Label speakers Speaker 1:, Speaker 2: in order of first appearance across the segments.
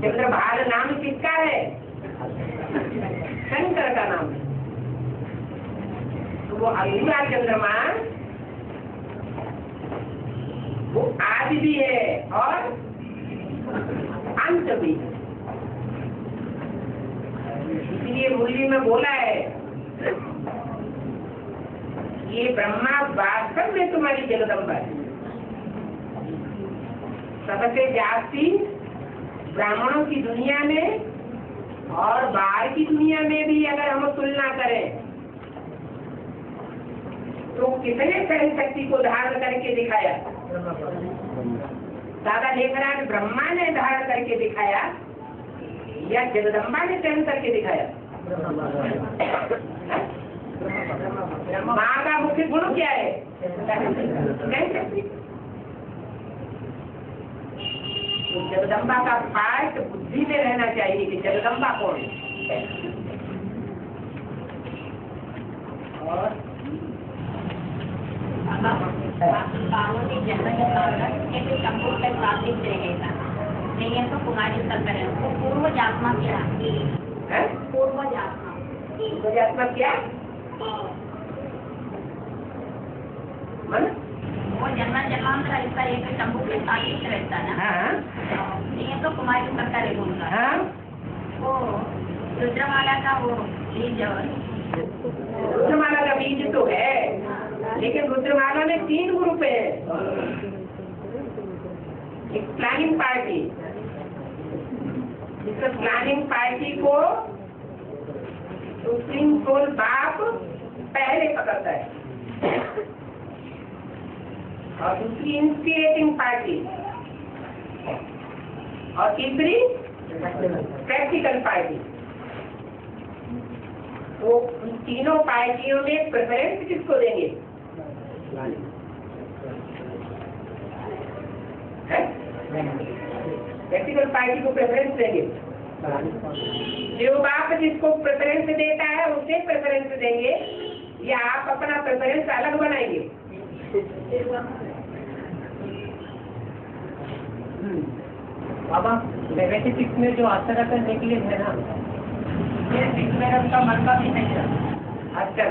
Speaker 1: चंद्रभाग नाम किसका है? शंकर का नाम है। तो वो अधूरा चंद्रमा वो आदि भी है और अंत भी है। इसलिए मुरली में बोला है ये ब्रह्मा वास्तव में तुम्हारी जगदम्बा है। सबसे जास्ती ब्राह्मणों की दुनिया में और बाहर की दुनिया में भी अगर हम तुलना करें तो कितने सहन शक्ति को धारण करके दिखाया? दादा लेख रहा है ब्रह्मा ने धारण करके दिखाया या जगदम्बा ने सहन करके दिखाया? माँ का मुख्य गुण क्या है? सहन शक्ति। तो जगदम्बा का पाठ बुद्धि में रहना चाहिए कि जगदम्बा कौन है। और
Speaker 2: नहीं तो कुमारी सत्तर पूर्व आत्मा क्या है? पूर्व
Speaker 1: आत्मा क्या मन?
Speaker 2: वो जन्मांतर ऐसा एक शंभू के साथ ही रहता है ना। ये तो कुमारी सरकार है बोलता। वो रुद्रमाला का वो बीज
Speaker 1: रुद्रमाला का बीज तो है, लेकिन रुद्रमाला में 3 ग्रुप है। एक प्लानिंग पार्टी, जिस प्लानिंग पार्टी को सुप्रीम कोर्ट बाप पहले पकड़ता है, और दूसरी इंस्पिरेटिंग पार्टी, और तीसरी प्रैक्टिकल पार्टी। तो उन तीनों पार्टियों में प्रेफरेंस किसको देंगे? प्रैक्टिकल पार्टी को प्रेफरेंस देंगे। जो बाप जिसको प्रेफरेंस देता है उसे प्रेफरेंस देंगे, या आप अपना प्रेफरेंस अलग बनाएंगे?
Speaker 3: बाबा 76 में जो आश्चर्य निकले थे ना, ये सिक्स का मरका भी नहीं था।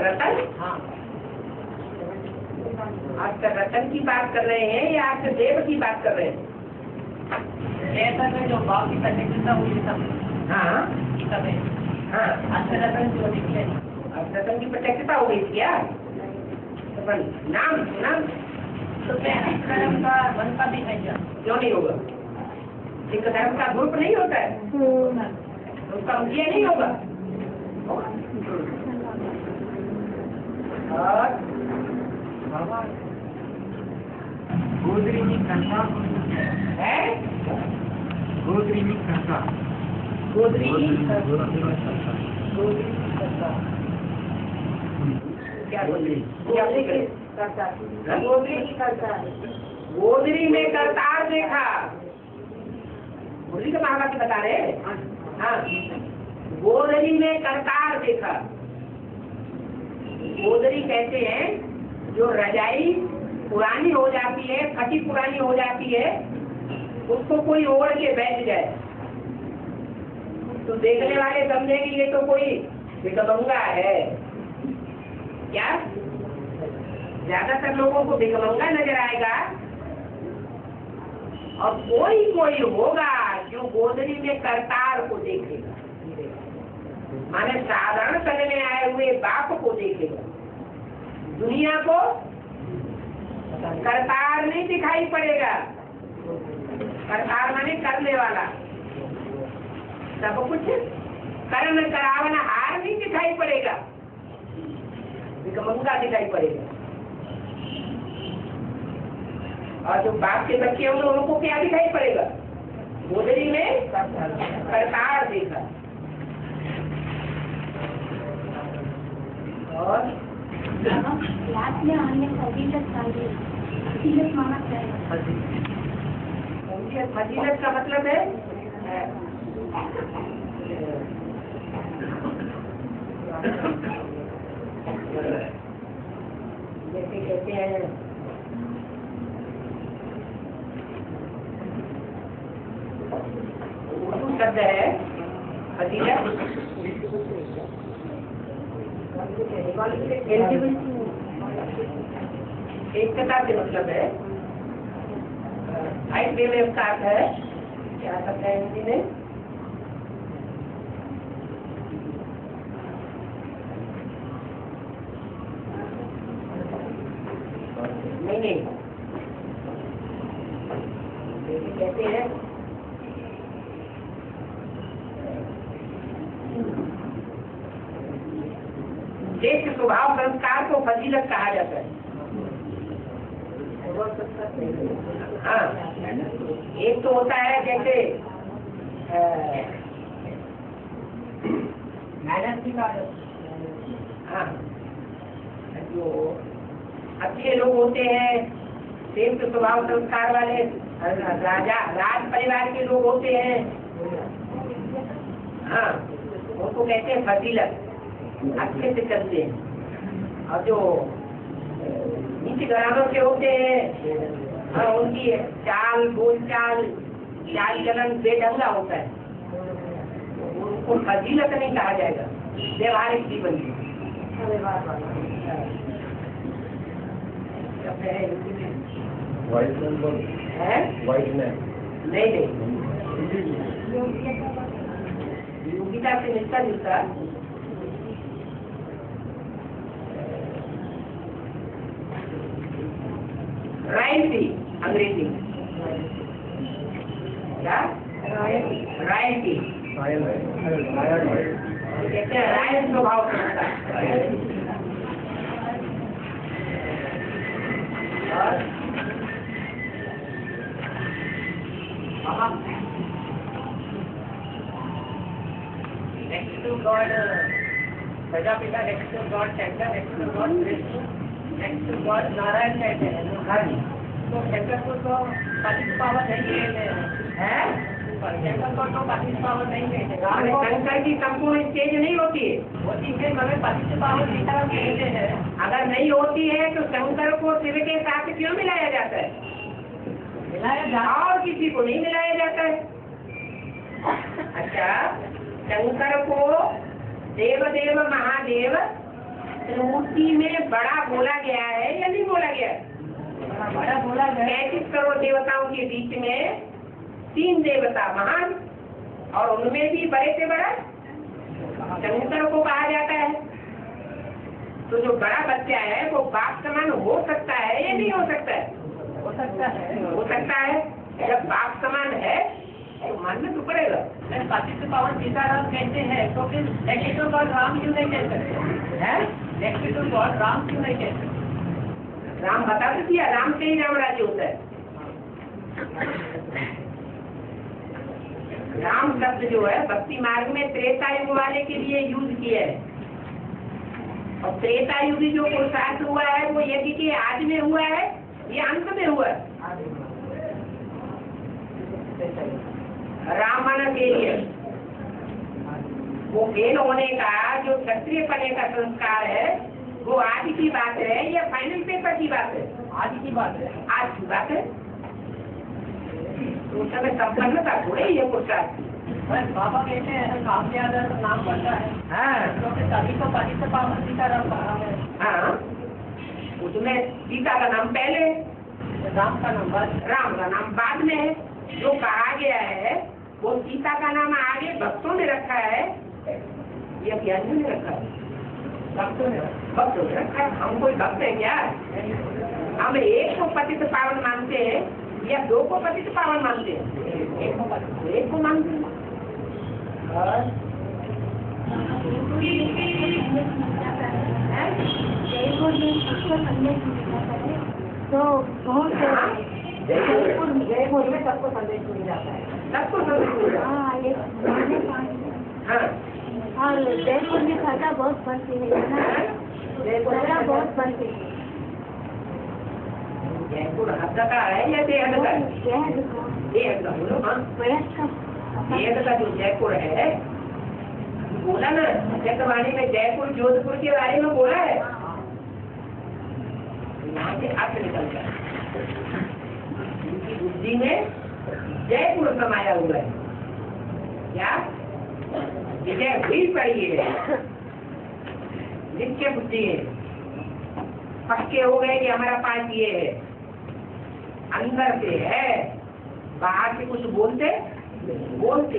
Speaker 1: रतन?
Speaker 3: हाँ,
Speaker 1: रतन की बात कर रहे हैं या आप देव की बात कर रहे हैं?
Speaker 3: ऐसा में जो बाप की प्रतिष्ठा हुई सब।
Speaker 1: हाँ
Speaker 3: सब है।
Speaker 1: हाँ,
Speaker 3: आश्चर्य जो निकले
Speaker 1: रतन की प्रतिष्ठा हो गई क्या? नाम सुना
Speaker 3: तो धर्म का मरका भी नहीं था।
Speaker 1: क्यों नहीं होगा? एक धर्म का ग्रुप नहीं होता है, उसका मुखिया नहीं होगा। और
Speaker 4: गोदरी में करता
Speaker 1: है
Speaker 4: गोदरी में करता
Speaker 1: गोदरी क्या गोदरी में करतार देखा। गोदरी का महावाक्य बता रहे हैं। हाँ, गोदरी में करतार देखा। गोदरी कहते हैं जो रजाई पुरानी हो जाती है, फटी पुरानी हो जाती है, उसको कोई ओढ़ के बैठ जाए तो देखने वाले समझेंगे ये तो कोई भिकमंगा है। क्या? ज्यादातर लोगों को भिकमंगा नजर आएगा, और कोई होगा जो गोदरी में करतार को देखेगा, माने साधारण करने आए हुए बाप को देखेगा। दुनिया को करतार नहीं दिखाई पड़ेगा। करतार माने करने वाला, सब कुछ कर्ण करावन हार नहीं दिखाई पड़ेगा, भिकमंगा दिखाई पड़ेगा। और जो बाप के बच्चे होंगे उनको क्या दिखाई पड़ेगा? गोदरी में करतार देखा। और
Speaker 2: क्लास में आने फजीलत चाहिए। फजीलत माना क्या है?
Speaker 1: फजीलत का मतलब है जैसे कहते हैं शब्द है फजीलत? एकता से मतलब है। वे में उसका अर्थ है, क्या शब्द है हिंदी में? नहीं कहते हैं श्रेष्ठ स्वभाव संस्कार को फजीलत कहा जाता है। हाँ, एक तो होता है जैसे हाँ, जो अच्छे लोग होते हैं, श्रेष्ठ स्वभाव संस्कार वाले राज परिवार के लोग होते हैं, हाँ, उनको कहते हैं फजीलत, अच्छे से चलते हैं। और जो नीचे घरानों के होते हैं, हाँ, उनकी चाल बोलचाल चाल चलन बेढंगा होता है, उनको फजीलत नहीं कहा जाएगा, व्यवहारिक जीवन में। नहीं योग्यता से मिलता जुलता रॉयल्टी, अंग्रेजी क्या? रॉयल्टी कहते हैं, रॉयल स्वभाव
Speaker 3: next to God, Prajapita, next to God Shankar, next to God Krishna, next to God Narayan कहते हैं। तो शंकर को तो पतित पावन नहीं कहते हैं, शंकर को तो पतित पावन नहीं कहते हैं।
Speaker 1: शंकर की संपूर्ण स्टेज नहीं होती है,
Speaker 3: होती है मगर पतित पावन की तरह कहते हैं।
Speaker 1: अगर नहीं होती है तो शंकर को शिव के साथ क्यों मिलाया जाता है?
Speaker 3: मिलाया जाता
Speaker 1: और किसी को नहीं मिलाया जाता है। अच्छा, शंकर को देव देव महादेव त्रिमूर्ति में बड़ा बोला गया है या नहीं बोला गया?
Speaker 3: बड़ा बोला गया।
Speaker 1: 35 करोड़ देवताओं के बीच में 3 देवता महान, और उनमें भी बड़े से बड़ा शंकर को कहा जाता है। तो जो बड़ा बच्चा है वो बाप समान हो सकता है या नहीं हो सकता है?
Speaker 3: हो सकता है।
Speaker 1: हो सकता है। जब बाप समान है तो मानना तो पड़ेगा।
Speaker 3: पतित पावन सीताराम कहते हैं तो फिर नेक्स्ट टू गॉड राम क्यों नहीं कहते हैं? नेक्स्ट टू गॉड राम क्यों नहीं कहते?
Speaker 1: राम बता तो दिया, राम से ही राम राज्य होता है। राम शब्द जो है भक्ति मार्ग में त्रेता युग वाले के लिए यूज किया है, और त्रेता युग जो पुरुषार्थ हुआ है वो यदि के आज में हुआ है या अंत में हुआ है? रामन के लिए वो फेल होने का जो क्षत्रिय पने का संस्कार है वो आज की बात है या फाइनल पेपर की बात है?
Speaker 3: आज की बात है।
Speaker 1: आज की बात है। तो उस समय संपन्नता थोड़े ही है पुरुषार्थ।
Speaker 3: बाबा कहते हैं काम के आधार पर नाम पड़ता है।
Speaker 1: हाँ,
Speaker 3: क्योंकि सभी को पतित पावन सीताराम कहा है।
Speaker 1: हाँ, उसमें सीता का नाम पहले,
Speaker 3: राम का नाम बाद,
Speaker 1: राम का नाम बाद में है। जो कहा गया है वो सीता का नाम आगे भक्तों ने रखा है या ज्ञानियों ने रखा है? भक्तों ने रखा है। हम कोई भक्त है क्या? हम एक को पतित पावन मानते हैं या 2 को पतित पावन मानते हैं? एक को मानते हैं।
Speaker 2: तो बहुत
Speaker 1: जयपुर में सबको संदेश मिल जाता है, सबको संदेश मिल जाता है।
Speaker 2: और जयपुर में सजा बहुत बनती है ना, सजा बहुत बनती है।
Speaker 1: जयपुर हद का है या बेहद का? बेहद का बोलो। हाँ, बेहद का जो जयपुर है बोला ना, जगवाणी में जयपुर जोधपुर के बारे में बोला है, यहाँ से अर्थ निकलता है। उनकी बुद्धि में जयपुर समाया हुआ है। क्या विजय हुई पड़ी है, निश्चय बुद्धि है, पक्के हो गए कि हमारा पास ये है, अंदर से है, बाहर से कुछ बोलते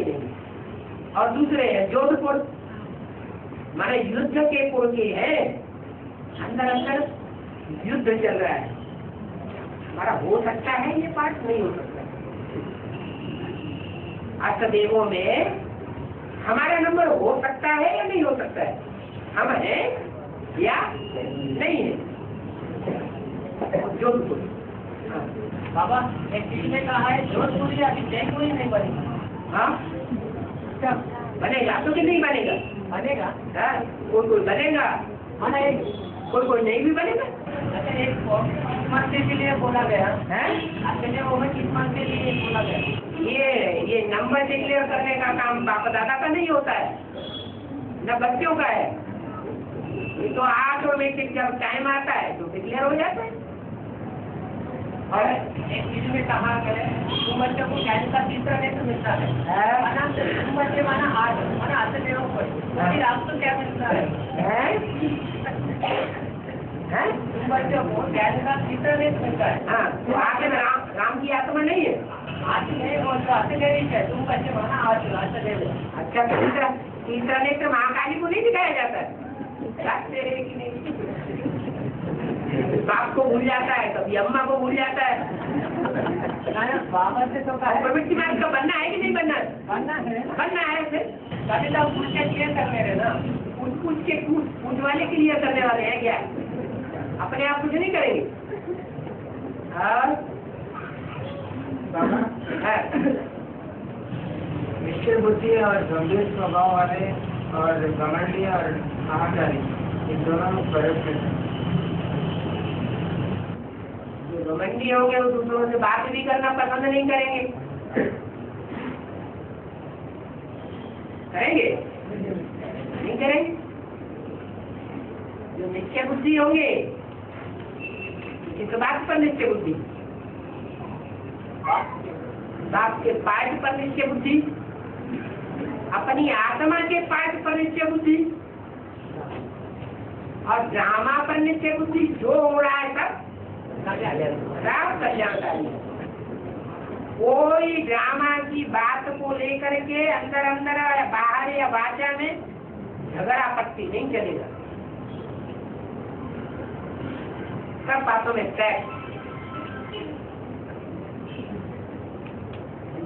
Speaker 1: नहीं। और दूसरे है जोधपुर, माने युद्ध के पुर के है, अंदर अंदर युद्ध चल रहा है। हमारा हो सकता है ये पाठ, नहीं हो सकता। अष्टदेवों में हमारा नंबर हो सकता है या नहीं हो सकता है, हम है या नहीं है। जोधपुर
Speaker 3: बाबा एक चीज में कहा है जोधपुरी अभी जयपुर ही नहीं बनेगा।
Speaker 1: हाँ बनेगा तो कि नहीं बनेगा?
Speaker 3: बनेगा।
Speaker 1: हाँ, कोई बनेगा,
Speaker 3: माना एक
Speaker 1: कोई नहीं भी बनेगा।
Speaker 3: अच्छा एक किस्मत के लिए बोला गया
Speaker 1: है
Speaker 3: अपने वो में किस्मत के लिए बोला गया।
Speaker 1: ये नंबर डिक्लेयर करने का काम बाप दादा का नहीं होता है, न बच्चों का है। ये तो ऑटोमेटिक जब टाइम आता है तो डिक्लेयर हो जाता है।
Speaker 3: और एक चीज में कहा गया तुम बच्चों को ज्ञान का तीसरा नेत्र मिलता है, माना तुम बच्चे माना आज माना आते देव फिर आपको क्या मिलता है? तुम बच्चों को ज्ञान का तीसरा नेत्र मिलता है।
Speaker 1: हाँ, तो आगे में राम की आत्मा नहीं है।
Speaker 3: आज नहीं बोलता आते देव है, तुम बच्चे माना आज आते देव।
Speaker 1: अच्छा, तीसरा नेत्र महाकाली को नहीं दिखाया जाता है? कि नहीं, बाप को भूल जाता है, कभी अम्मा को भूल जाता है।
Speaker 3: बाबा से तो
Speaker 1: प्रवृत्ति मार्ग का बनना है कि नहीं बनना है? बनना है। फिर
Speaker 3: कभी तो पूछ के क्लियर कर ले रहे ना,
Speaker 1: पूछ वाले के लिए करने वाले हैं क्या? अपने आप कुछ नहीं करेंगे।
Speaker 4: निश्चय बुद्धि और गंभीर स्वभाव वाले और घमंडी और अहंकारी, इन दोनों में फर्क है।
Speaker 1: जो घमंडी होंगे वो दूसरों से बात भी करना पसंद नहीं करेंगे। करेंगे? नहीं करेंगे। जो निश्चय बुद्धि होंगे, किस बात पर निश्चय बुद्धि? बाप के पाठ पर निश्चय बुद्धि, अपनी आत्मा के पाठ पर निश्चय बुद्धि और ड्रामा पर निश्चय बुद्धि। जो हो रहा है सब राम कल्याणकारी। कोई ड्रामा की बात को लेकर के अंदर अंदर बाहर या वाचा में झगड़ा पट्टी नहीं चलेगा। सब बातों में तय,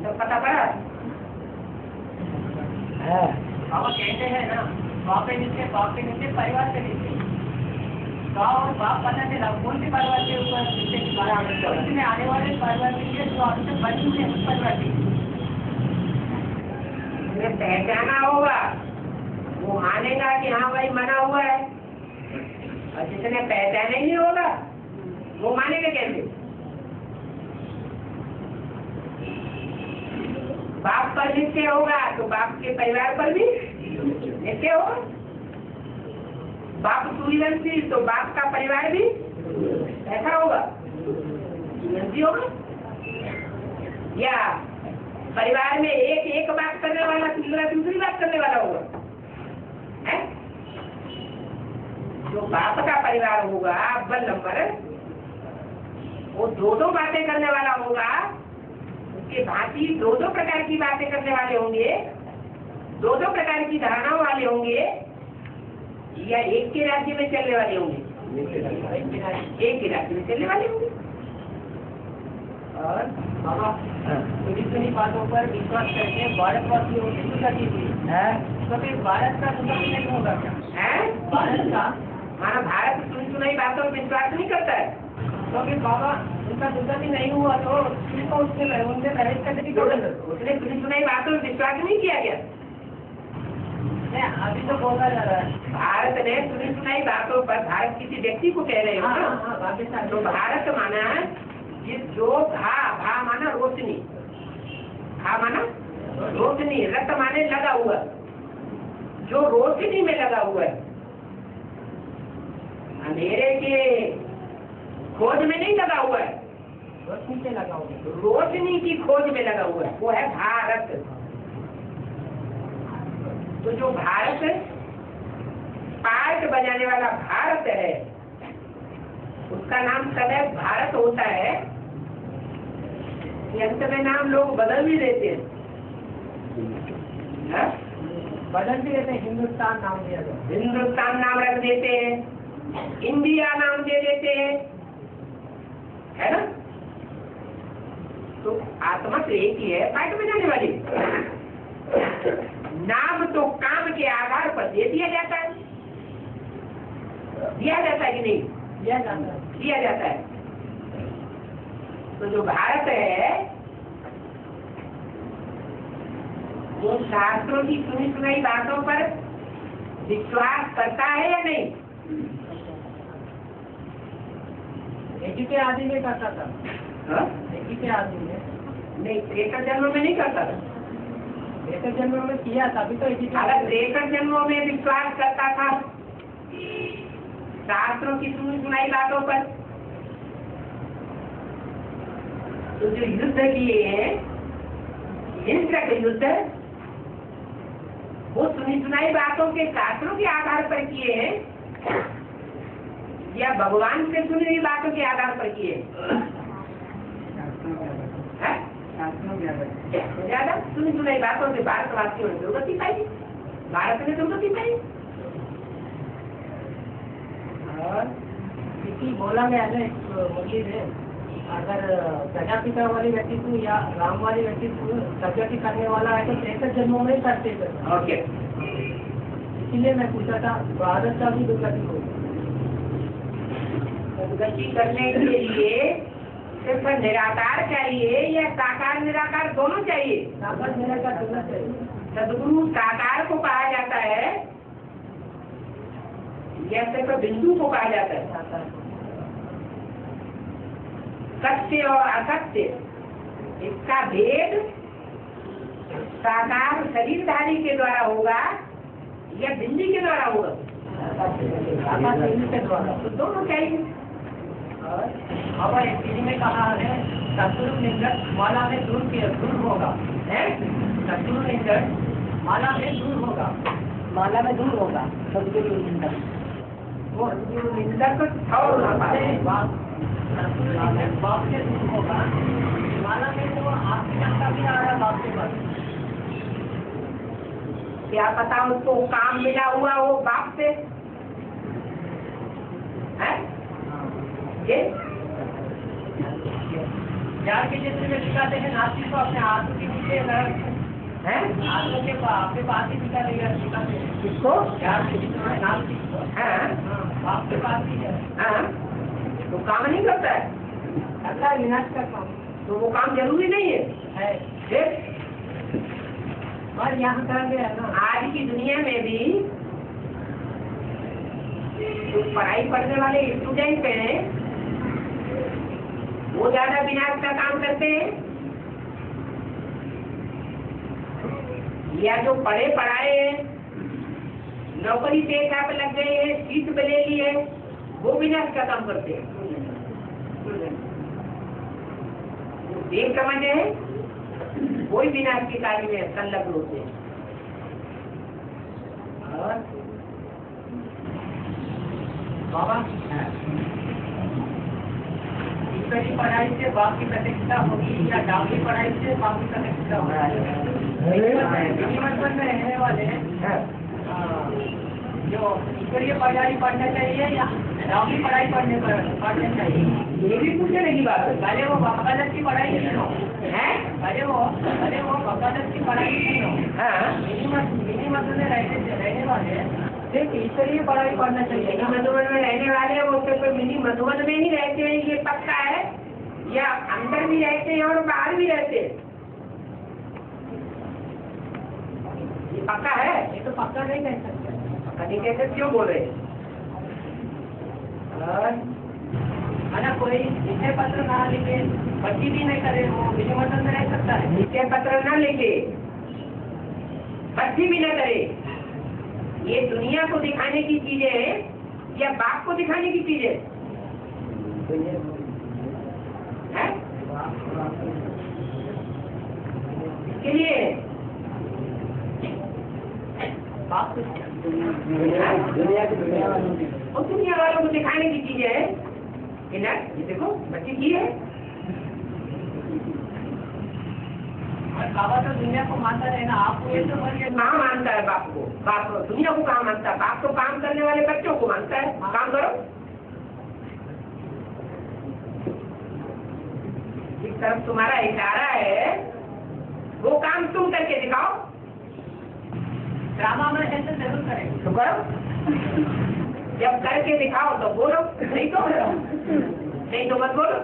Speaker 1: सब पता पड़ा।
Speaker 3: बाबा कहते हैं ना बाप के नीचे परिवार के नीचे गाँव और बाप पता चला कौन से परिवार के ऊपर उसमें आने वाले परिवार के लिए जो आपसे बनी हुई है उस परिवार की
Speaker 1: पहचाना होगा, वो मानेगा कि हाँ भाई मना हुआ है। और जिसने पहचाना ही नहीं होगा वो मानेगा कैसे? बाप पर निश्चय होगा तो बाप के परिवार पर भी निश्चय होगा। बाप सूर्यवंशी तो बाप का परिवार भी ऐसा होगा, सूर्यवंशी होगा। या परिवार में एक बात करने वाला दूसरी बात करने वाला होगा है? जो बाप का परिवार होगा अव्वल नंबर, वो दो बातें करने वाला होगा। उसके भांति दो प्रकार की बातें करने वाले होंगे, दो प्रकार की धारणाओं वाले होंगे, या एक के राज्य में चलने वाले होंगे? एक के राज्य में चलने वाले होंगे।
Speaker 3: और बाबा सुनी बातों पर विश्वास करके भारतवासी होगी सुधरती थी, तो फिर भारत का सुधर नहीं होगा क्या? भारत का
Speaker 1: हमारा भारत सुनी बातों पर विश्वास नहीं करता है,
Speaker 3: तो फिर बाबा उनका सुधर नहीं हुआ तो उनसे प्रवेश करने की जरूरत।
Speaker 1: उसने सुनी बातों पर विश्वास नहीं किया गया।
Speaker 3: अभी तो बोला जा रहा है
Speaker 1: भारत ने सुनी बातों पर, भारत किसी व्यक्ति को कह रहे हो ना, तो भारत माना ये जो भा माना रोशनी, भा माना रोशनी, रत माने लगा हुआ, जो रोशनी में लगा हुआ है, अंधेरे के खोज में नहीं लगा हुआ है,
Speaker 3: रोशनी से लगा हुआ है,
Speaker 1: रोशनी की खोज में लगा हुआ है, वो है भारत। तो जो भारत पार्ट बजाने वाला भारत है, उसका नाम सदैव भारत होता है। अंत में नाम लोग बदल भी देते हैं,
Speaker 3: बदल भी देते हैं, हिंदुस्तान नाम दिया जाता
Speaker 1: हिंदुस्तान नाम रख देते हैं, इंडिया नाम दे देते हैं, है ना। तो आत्मा तो एक ही है, पार्ट में जाने वाली। नाम तो काम के आधार पर दे दिया जाता है, दिया जाता है कि नहीं?
Speaker 3: दिया जाता है,
Speaker 1: दिया जाता है। तो जो भारत है वो शास्त्रों की सुनी सुनाई बातों पर विश्वास करता है या नहीं?
Speaker 3: एक ही के आदि में करता था,
Speaker 1: हाँ?
Speaker 3: एक ही के आदि में
Speaker 1: नहीं, त्रेकर जन्म में नहीं करता था।
Speaker 3: एक जन्म में किया था, अभी तो एक ही के
Speaker 1: अगर त्रेकर जन्मों में विश्वास करता था शास्त्रों की सुनी सुनाई बातों पर, तो जो युद्ध किए हैं, इंद्र के युद्ध, वो सुनी सुनाई बातों के शास्त्रों के आधार पर किए हैं या भगवान से सुनी हुई बातों के आधार पर किए? ज्यादा सुनी सुनाई बातों से भारतवासियों ने दुर्गति पाई, भारत ने दुर्गति पाई।
Speaker 3: और किसी बोला गया ना, एक मुरली है, अगर प्रजापिता वाली व्यक्तित्व या राम वाली व्यक्तित्व सदगति करने वाला है तो 63 जन्मों में करते हैं।
Speaker 1: ओके,
Speaker 3: इसीलिए मैं पूछा था, भारत का भी दुर्गति हो।
Speaker 1: सदगति करने के लिए सिर्फ निराकार चाहिए या साकार निराकार दोनों चाहिए?
Speaker 3: साकार निराकार दोनों चाहिए।
Speaker 1: सदगुरु साकार को कहा जाता है या सिर्फ बिंदु को कहा जाता है?
Speaker 3: साकार
Speaker 1: सत्य और असत्य, इसका भेद साकार शरीरधारी के द्वारा होगा या बिंदी के द्वारा होगा?
Speaker 3: के द्वारा,
Speaker 1: तो दोनों चाहिए।
Speaker 3: अब एक में कहा है सतगुरु निकट माला में दूर होगा,
Speaker 1: है
Speaker 3: सतगुरु निकट माला में दूर होगा,
Speaker 1: माला में दूर होगा सदगुरु निंदक। वो सदगुरु निंदक और
Speaker 3: बाप से दूर होगा, माला में तो आपकी जनता भी आ रहा बाप के पास।
Speaker 1: क्या पता उसको काम मिला हुआ हो बाप से, है? ये
Speaker 3: यार के चित्र में दिखाते हैं नास्तिक को अपने हाथों के नीचे
Speaker 1: है?
Speaker 3: हाथों के अपने पास ही दिखा देगा, दिखाते हैं
Speaker 1: किसको?
Speaker 3: यार के चित्र में नास्तिक को बाप के पास ही है,
Speaker 1: तो काम नहीं करता है,
Speaker 3: अल्लाह विनाश का काम
Speaker 1: तो वो काम जरूरी नहीं है। फिर
Speaker 3: और यहाँ कहा गया ना,
Speaker 1: आज की दुनिया में भी जो पढ़ाई पढ़ने वाले स्टूडेंट हैं वो ज्यादा विनाश का काम करते हैं या जो पढ़े पढ़ाए हैं, नौकरी पेशा पे लग गए हैं, सीट पे ले लिए, वो विनाश का काम करते हैं। देख समझे हैं, कोई विनाश के कार्य में संलग्न होते हैं। और
Speaker 3: बाबा ईश्वरी पढ़ाई से बाप की प्रतिष्ठा होगी या डाउनी पढ़ाई से बाप की प्रतिष्ठा होगी? विनिमत में रहने वाले जो ईश्वरीय पढ़ाई पढ़ना चाहिए या डाउनी पढ़ाई पढ़ने चाहिए?
Speaker 1: ये भी पूछने की बात है।
Speaker 3: भले वो वकालत की पढ़ाई नहीं हो, भले वो वकालत की पढ़ाई नहीं हो, विनिमत में रहने वाले सिर्फ ईश्वरीय पढ़ाई पढ़ना चाहिए।
Speaker 1: मिनी मधुबन में रहने वाले वो सिर्फ मिनी मधुबन में ही रहते हैं, ये पक्का है, या अंदर भी रहते हैं और बाहर भी रहते हैं? ये पक्का है?
Speaker 3: ये तो पक्का नहीं कह सकते।
Speaker 1: पक्का नहीं कह सकते, क्यों बोल रहे?
Speaker 3: है ना, कोई निश्चय पत्र ना लिखे, बच्ची भी नहीं करे, वो विनिमत में रह सकता है।
Speaker 1: निश्चय पत्र न लिखे, बच्ची भी न करे, ये दुनिया को दिखाने की चीजें हैं या बाप को दिखाने की चीजें हैं? इसके लिए
Speaker 3: बाप
Speaker 1: दुनिया वालों को दिखाने की चीजें है कि ना, ये देखो बच्ची की है।
Speaker 3: बाबा तो दुनिया को मानता है ना, आपको ये तो
Speaker 1: कहाँ मानता है बाप को? बाप दुनिया को कहाँ मानता है? बाप तो काम करने वाले बच्चों को मानता है। काम करो, जिस तरफ तुम्हारा इशारा है वो काम तुम करके दिखाओ।
Speaker 3: ड्रामा में ऐसे जरूर करेंगे
Speaker 1: तो करो, जब करके दिखाओ तो बोलो, नहीं तो मत बोलो।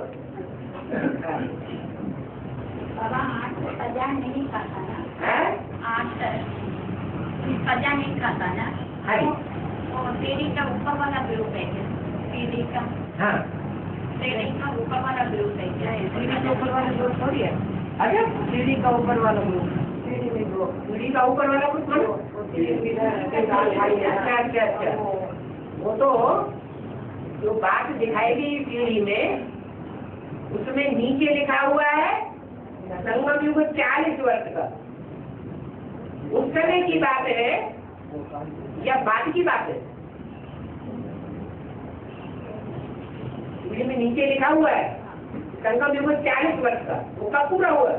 Speaker 2: बाबा आठ सजा नहीं खाता ना,
Speaker 1: हैं?
Speaker 2: आठ सजा नहीं खाता ना,
Speaker 1: हरी
Speaker 2: और सीढ़ी का ऊपर वाला ग्रुप है क्या? सीढ़ी का
Speaker 1: हाँ,
Speaker 2: सीढ़ी का ऊपर वाला ग्रुप है क्या?
Speaker 1: सीढ़ी का ऊपर वाला ग्रुप थोड़ी है। अच्छा, सीढ़ी का ऊपर वाला ग्रुप, सीढ़ी का ऊपर वाला ग्रुप मानो। अच्छा, वो तो जो बात दिखाएगी सीढ़ी में, उसमें नीचे लिखा हुआ है संगम युग 40 वर्ष का। उस समय की बात है या बाद की बात है? सीढ़ी में नीचे लिखा हुआ है संगम युग 40 वर्ष का। वो कब पूरा हुआ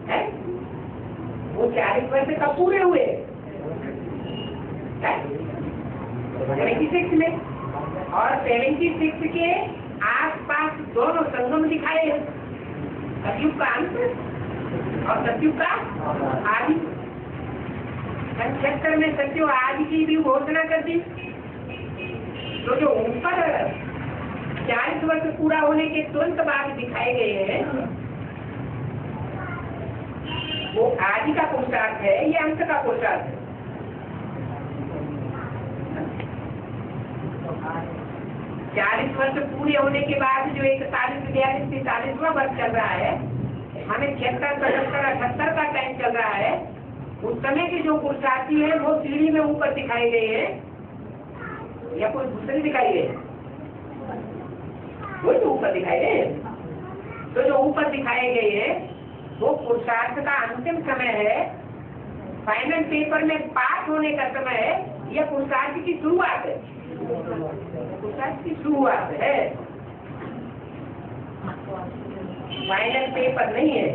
Speaker 1: है? वो 40 वर्ष कब पूरे हुए? 76 में, और 76 के आसपास दोनों संगम दिखाए हैं, सतयुग का अंत और सतयुग का आदि। 76 में सत्युग आदि की भी घोषणा कर दी। तो जो ऊपर 40 वर्ष पूरा होने के तुरंत बाद दिखाए गए हैं, वो आदि का पुरुषार्थ है या अंत का पुरुषार्थ है? 40 वर्ष पूरे होने के बाद जो 41, 42, 43वां वर्ष चल रहा है, हमें 76, 77, 78 का टाइम चल रहा है, उस समय के जो पुरुषार्थी है वो सीढ़ी में ऊपर दिखाए गए हैं या कोई दूसरे दिखाई गए? वो तो ऊपर दिखाए गए। तो जो ऊपर दिखाए गए हैं वो पुरुषार्थ का अंतिम समय है, फाइनल पेपर में पास होने का समय है, या पुरुषार्थ की शुरुआत है? पुरुषार्थ की शुरुआत है, फाइनल पेपर नहीं है।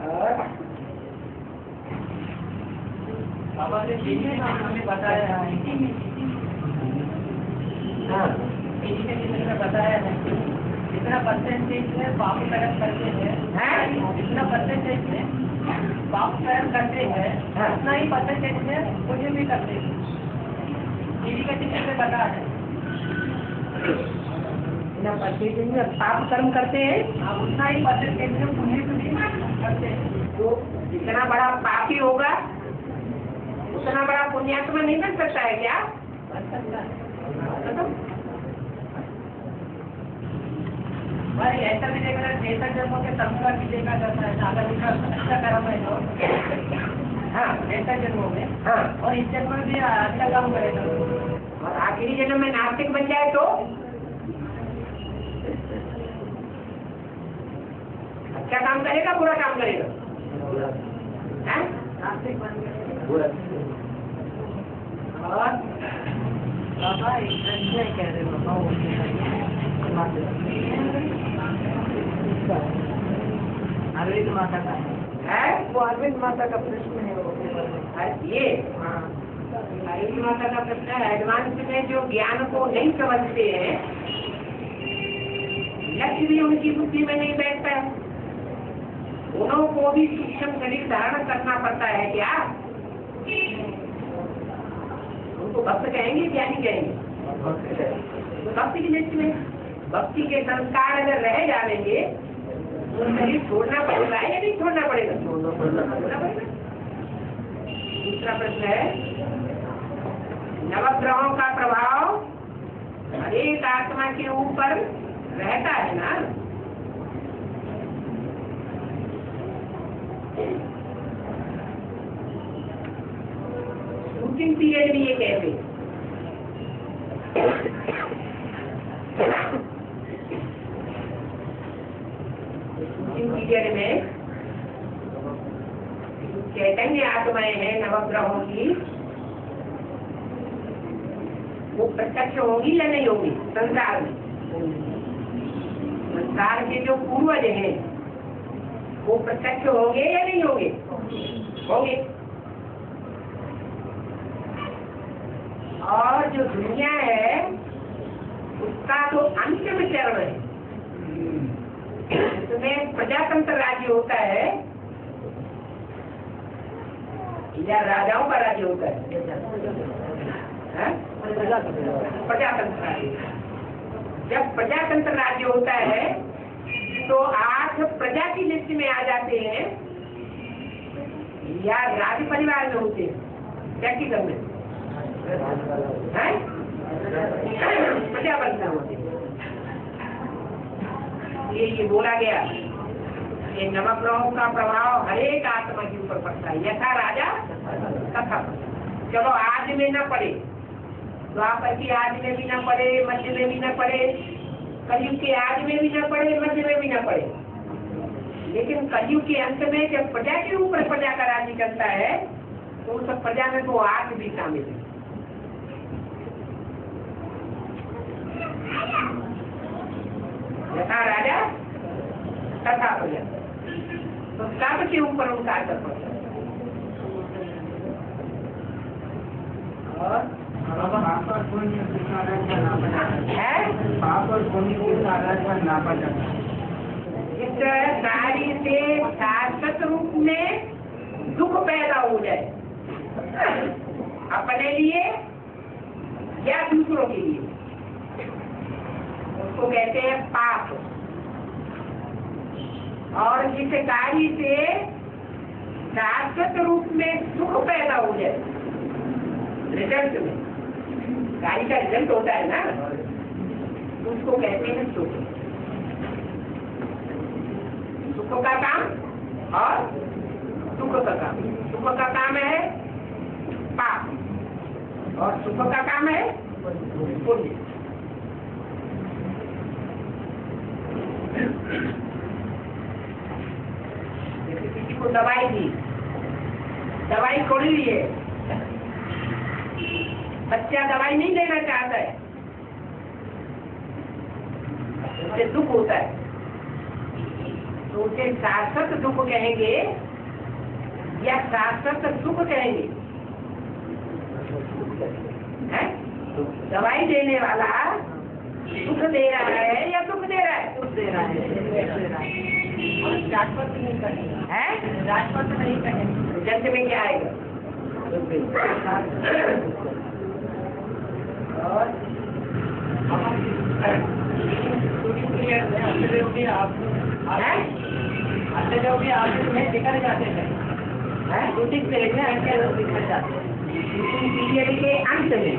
Speaker 1: और
Speaker 3: बाबा ने हमें बताया है,
Speaker 1: हाँ,
Speaker 3: बताया है जितना परसेंटेज है बाप कर्म करते हैं, जितना परसेंटेज है बाप कर्म करते हैं, उतना ही परसेंटेज है मुझे भी करते हैं। दीदी का टीचर से बता है
Speaker 1: पाप कर्म करते हैं,
Speaker 3: उतना ही परसेंटेज में पुण्य भी करते हैं।
Speaker 1: तो जितना बड़ा पापी होगा उतना बड़ा पुण्यात्मा नहीं बन सकता है क्या?
Speaker 3: भाई ऐसा भी देखा है, ऐसा जन्मों के संस्कार भी देखा जाता है, अगर उनका अच्छा कर्म है तो
Speaker 1: हाँ,
Speaker 3: ऐसा जन्मों में,
Speaker 1: हाँ,
Speaker 3: और इस जन्म में भी अच्छा काम करेगा।
Speaker 1: और आखिरी जन्म में नास्तिक बन जाए तो अच्छा काम करेगा, बुरा काम करेगा? हैं?
Speaker 3: नास्तिक बन गए।
Speaker 1: और
Speaker 3: बाबा एक संजय कह रहे अरविंद माता का
Speaker 1: है
Speaker 3: वो अरविंद माता का प्रश्न है
Speaker 1: ये अरविंद माता का प्रश्न है। एडवांस में जो ज्ञान को नहीं समझते हैं, लक्ष्य भी उनकी बुद्धि में नहीं बैठता है, उन्हों को भी सूक्ष्म शरीर धारण करना पड़ता है क्या? उनको भक्त कहेंगे, ज्ञानी कहेंगे? तो भक्ति की दृष्टि में भक्ति के संस्कार अगर रह जाएंगे तो शरीर छोड़ना पड़ेगा या नहीं छोड़ना पड़ेगा? छोड़ना पड़ेगा। दूसरा प्रश्न है, नवग्रहों का प्रभाव हर एक आत्मा के ऊपर रहता है ना? शूटिंग पीरियड में ये कहते हैं। शूटिंग पीरियड में चैतन्य आत्माएं हैं नवग्रहों की, वो प्रत्यक्ष होगी या नहीं होगी संसार में? संसार के जो पूर्वज हैं वो प्रत्यक्ष होंगे या नहीं होंगे? होंगे। और जो दुनिया है उसका तो अंतिम चरण है, उसमें प्रजातंत्र राज्य होता है या राजाओं का राज्य होता है? प्रजातंत्र राज्य। जब प्रजातंत्र राज्य होता है तो 8 प्रजा की लिस्ट में आ जाते हैं या राज परिवार में होते हैं, व्यक्तिगत में प्रजातंत्र होते हैं। ये बोला गया कि नवग्रहों का प्रभाव हर एक आत्मा के ऊपर पड़ता है, यथा राजा तथा। चलो आज में न पड़े, द्वापर की आज में भी न पड़े, मध्य में भी न पड़े, कलयुग के आज में भी न पड़े, मध्य में भी न पड़े, लेकिन कलयुग के अंत में जब प्रजा के ऊपर प्रजा का राज्य करता है तो उस प्रजा में तो आज भी शामिल है। यथा राजा तथा प्रजा, तो सब के ऊपर उनका असर पड़ता है। और
Speaker 4: पाप और पुण्य नापा जाता है।
Speaker 1: इस कार्य से शाश्वत रूप में दुख पैदा हो जाए, अपने लिए या दूसरों के लिए, उसको कहते हैं पाप। और जिस कार्य से शाश्वत रूप में सुख पैदा हो जाए, रिजल्ट में कार्य का रिजल्ट होता है ना, उसको कहते हैं सुख। सुख का काम और सुख का काम। सुख का काम है पाप और सुख का काम है पुण्य। किसी को दवाई दी, दवाई खोल ली है, बच्चा दवाई नहीं लेना चाहता है, उससे दुख होता है, तो उसे शाश्वत दुख कहेंगे या शाश्वत सुख कहेंगे? है? दवाई देने वाला सुख दे रहा है या दुख दे रहा है?
Speaker 3: दे रहा है। और शाश्वत नहीं कहेंगे,
Speaker 1: है?
Speaker 3: शाश्वत नहीं कहेंगे।
Speaker 1: जन्म में क्या आएगा? और
Speaker 3: आपसे निकल जाते हैं, शूटिंग पीरियड में ऐसे लोग निकल जाते हैं,
Speaker 1: शूटिंग पीरियड के अंत में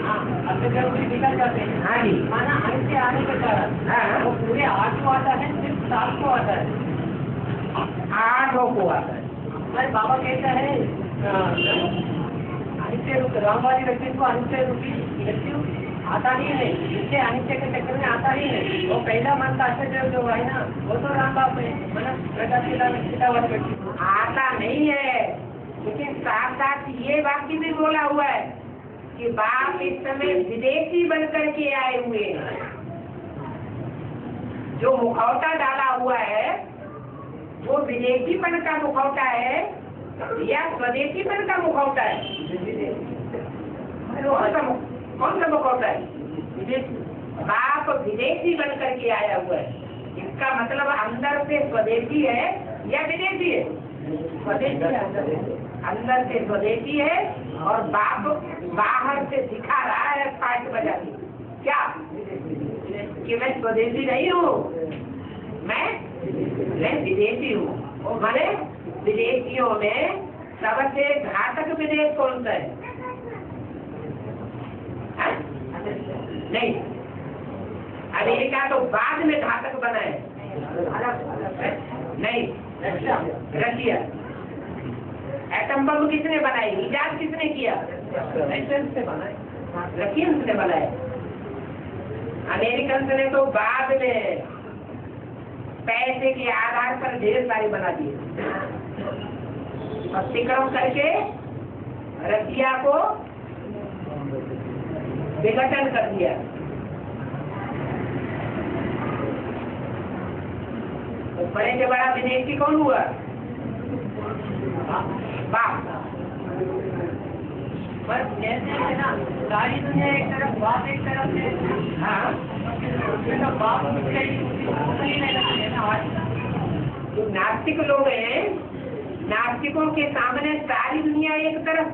Speaker 3: आपसे निकल जाते हैं।
Speaker 1: हाँ जी,
Speaker 3: माना अंत से आने के कारण
Speaker 1: हाँ,
Speaker 3: वो पूरे 8 को आता है, सिर्फ 7 को आता है।
Speaker 1: 8 को आता है।
Speaker 3: हमारे बाबा कहता है अनित्य रूप रामवादी व्यक्ति को अनित्य रूपी मृत्यु आता ही नहीं, इससे अनित्य के चक्कर में आता ही नहीं। वो पहला मन का आश्चर्य जो है ना, वो तो राम बाप है, मतलब प्रजा वाले व्यक्ति
Speaker 1: आता नहीं है, लेकिन साथ साथ ये वाक्य भी बोला हुआ है कि बाप इस समय विदेशी बनकर के आए हुए हैं। जो मुखौटा डाला हुआ है वो विदेशीपन का मुखौटा है या स्वदेशीपन का मुखौटा है? कौन सा मुखौटा है? विदेशी। बाप विदेशी बनकर के आया हुआ है, इसका मतलब अंदर से स्वदेशी है या विदेशी है? स्वदेशी है, अंदर से स्वदेशी है और बाप बाहर से दिखा रहा है पार्ट बजा के क्या कि मैं स्वदेशी नहीं हूँ, मैं विदेशी हूँ। और मैंने विदेशियों में सबसे घातक विदेश कौन सा है? नहीं, अमेरिका तो बाद में घातक बना है, नहीं रशिया। एटम बम किसने बनाई? इजाद किसने किया? रशियंस ने बनाए, रशियंस ने बनाए। अमेरिकन ने तो बाद में पैसे के आधार पर ढेर सारे बना दिए, स्वीकरण करके रसिया को विघटन कर दिया। तो बड़े से बड़ा विदेशी कौन हुआ? बाप।
Speaker 3: बस जैसे है ना, सारी दुनिया एक तरफ, बाप एक तरफ है।
Speaker 1: हाँ,
Speaker 3: तो बाप है ना।
Speaker 1: जो नास्तिक लोग हैं, नास्तिकों के सामने सारी दुनिया एक तरफ,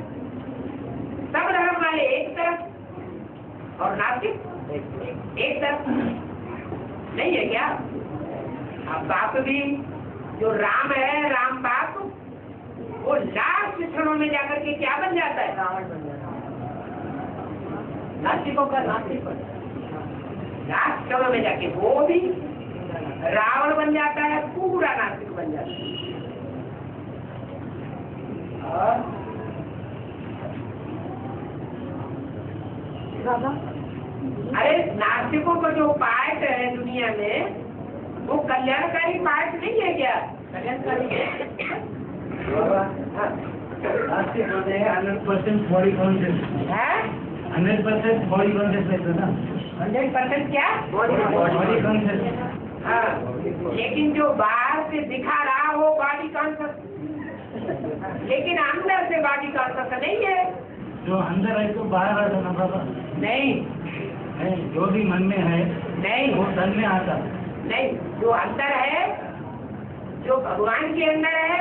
Speaker 1: सब धर्म वाले एक तरफ, और नास्तिक एक तरफ नहीं है क्या? अब बाप भी जो राम है, राम बाप, वो लास्ट क्षणों में जाकर के क्या बन जाता है?
Speaker 3: रावण बन जाता है। नास्तिकों का नास्तिक बन जाता है।
Speaker 1: लास्ट क्षणों में जाके वो भी रावण बन जाता है, पूरा नास्तिक बन जाता है। और अरे नास्तिकों का जो पार्ट है दुनिया में, वो कल्याणकारी पार्ट नहीं है क्या? कल्याणकारी
Speaker 4: नास्तिक होते हैं 100% बॉडी कॉन्शियस
Speaker 1: है।
Speaker 4: 100% बॉडी कॉन्शियसनेस है ना,
Speaker 1: 100% क्या?
Speaker 4: Body conscious.
Speaker 1: हाँ, लेकिन जो बाहर से दिखा रहा वो बॉडी कॉन्शियस, लेकिन अंदर से बॉडी कॉन्शियस नहीं है।
Speaker 4: जो अंदर है तो बाहर आता ना बाबा।
Speaker 1: नहीं
Speaker 4: नहीं, जो भी मन में है
Speaker 1: नहीं
Speaker 4: वो तन में आता।
Speaker 1: नहीं, जो अंदर है, जो भगवान के अंदर है,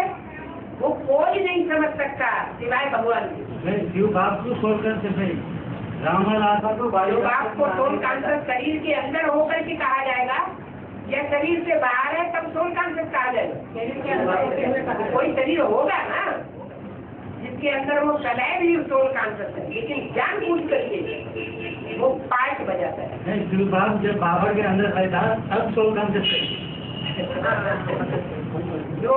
Speaker 1: वो कोई नहीं समझ सकता सिवाय भगवान के।
Speaker 4: शिव बाप को सोच कर से रावण आता तो
Speaker 1: जो बाप को सोल कांसस शरीर के अंदर होकर के कहा जाएगा, या शरीर से बाहर है तब सोल कांसस कहा जाएगा? शरीर के अंदर कोई शरीर होगा ना जिसके अंदर वो सदैव ही सोल कांसस है, लेकिन जान बूझ करके वो पार्ट बजाता है।
Speaker 4: शिव बाप जब बाबा के अंदर रहता तब सोल कॉन्शियस
Speaker 1: जो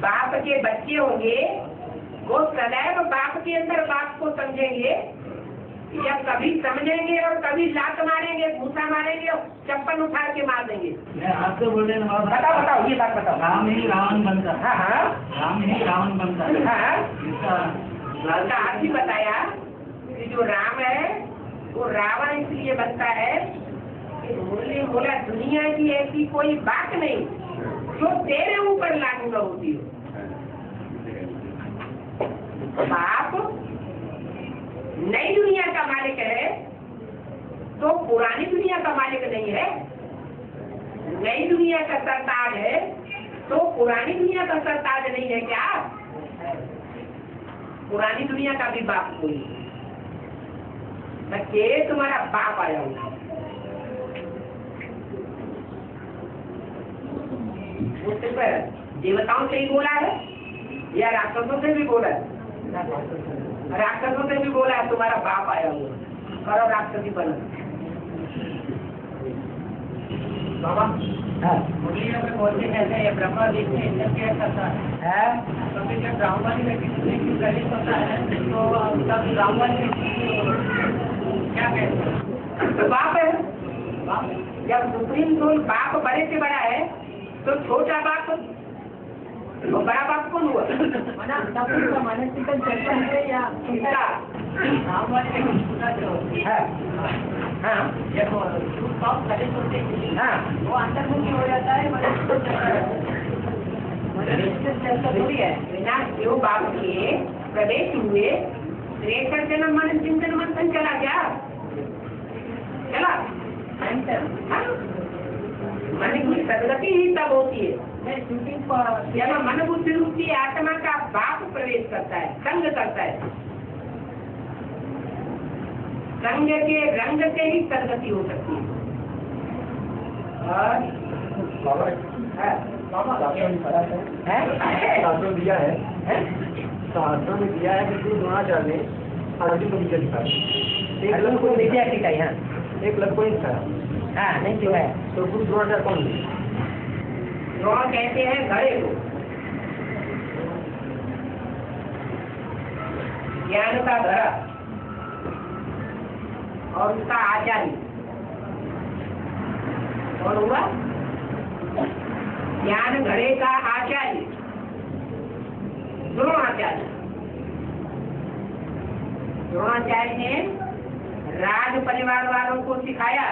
Speaker 1: बाप के बच्चे होंगे वो सदैव बाप के अंदर बाप को समझेंगे, या कभी समझेंगे और कभी लात मारेंगे, घूसा मारेंगे और चप्पल उठा के मार देंगे।
Speaker 4: मैं आपको बोल रहे हैं
Speaker 1: बताओ बताओ, ये बात बताओ।
Speaker 4: राम ही रावण बनता है।
Speaker 1: हाँ हाँ
Speaker 4: राम ही रावण बनता है।
Speaker 1: हाँ,
Speaker 4: इसका
Speaker 1: उसका अर्थ ही बताया कि जो राम है वो रावण इसलिए बनता है कि मुरली बोला दुनिया की ऐसी कोई बात नहीं जो तेरे ऊपर लागू न होती हो। बाप नई दुनिया का मालिक है तो पुरानी दुनिया का मालिक नहीं है। नई दुनिया का सरताज है तो पुरानी दुनिया का सरताज नहीं है क्या? पुरानी दुनिया का भी बाप कोई बच्चे, तुम्हारा बाप आया हुआ वो सिर्फ देवताओं से ही बोला है या राक्षसों से भी बोला है? राक्षसों से भी बोला है तुम्हारा बाप आया हुआ, करो राक्षसी बना।
Speaker 3: बाबा मुरलियों में बोलते कहते हैं ब्रह्मा जी से इंद्र क्या करता है, तो फिर जब ब्राह्मण में किसी की गलित होता है तो तब ब्राह्मण में क्या कहते हैं?
Speaker 1: तो बाप है।
Speaker 3: बाप
Speaker 1: जब सुप्रीम सोल बाप बड़े से बड़ा है तो छोटा बाप और बड़ा बाप कौन हुआ?
Speaker 3: मना तब उसका मानसिक चर्चा है या
Speaker 1: उसका
Speaker 3: ब्राह्मण में सुना जो
Speaker 1: है। हाँ
Speaker 3: जब बाप गलित होते हैं
Speaker 1: हाँ,
Speaker 3: वो अंतर्मुखी हो जाता है, चर्चा थोड़ी है।
Speaker 1: बिना शिव बाप के प्रवेश हुए त्रेसठ जन्म मन चिंतन मंथन चला गया, चला। हाँ? मन की सदगति ही तब होती है जब मन बुद्धि रूपी आत्मा का बाप प्रवेश करता है, संग करता है। संग के रंग से ही सदगति हो सकती है।
Speaker 4: शास्त्रों दिया है, शास्त्रों में दिया है कि गुरु द्रोणाचार्य ने अर्जुन को विद्या सिखाई। एक लग को
Speaker 1: विद्या सिखाई। हाँ
Speaker 4: एक लग को नहीं सिखाया।
Speaker 1: हाँ, नहीं सिखाया।
Speaker 4: तो गुरु द्रोणाचार्य कौन है?
Speaker 1: द्रोण कहते हैं घड़े को, ज्ञान का घड़ा और उसका आचार्य और हुआ ज्ञान घड़े का आचार्य द्रोणाचार्य। द्रोणाचार्य ने राज परिवार वालों को सिखाया,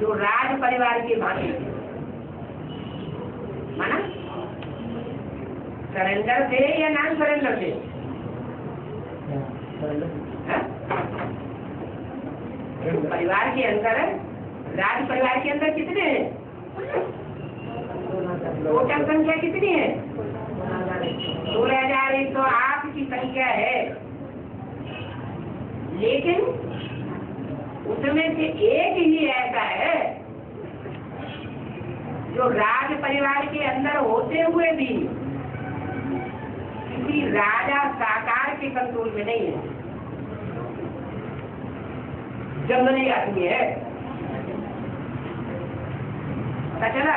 Speaker 1: जो राज परिवार के भांति माना सरेंडर दे या नॉन सरेंडर दे। परिवार के अंदर, राज परिवार के अंदर कितने हैं? टोटल संख्या कितनी है? 16,108 की संख्या है। लेकिन उसमें से एक ही ऐसा है जो राज परिवार के अंदर होते हुए भी किसी राजा साकार के कंट्रोल में नहीं है, जंगली आदमी है। पता चला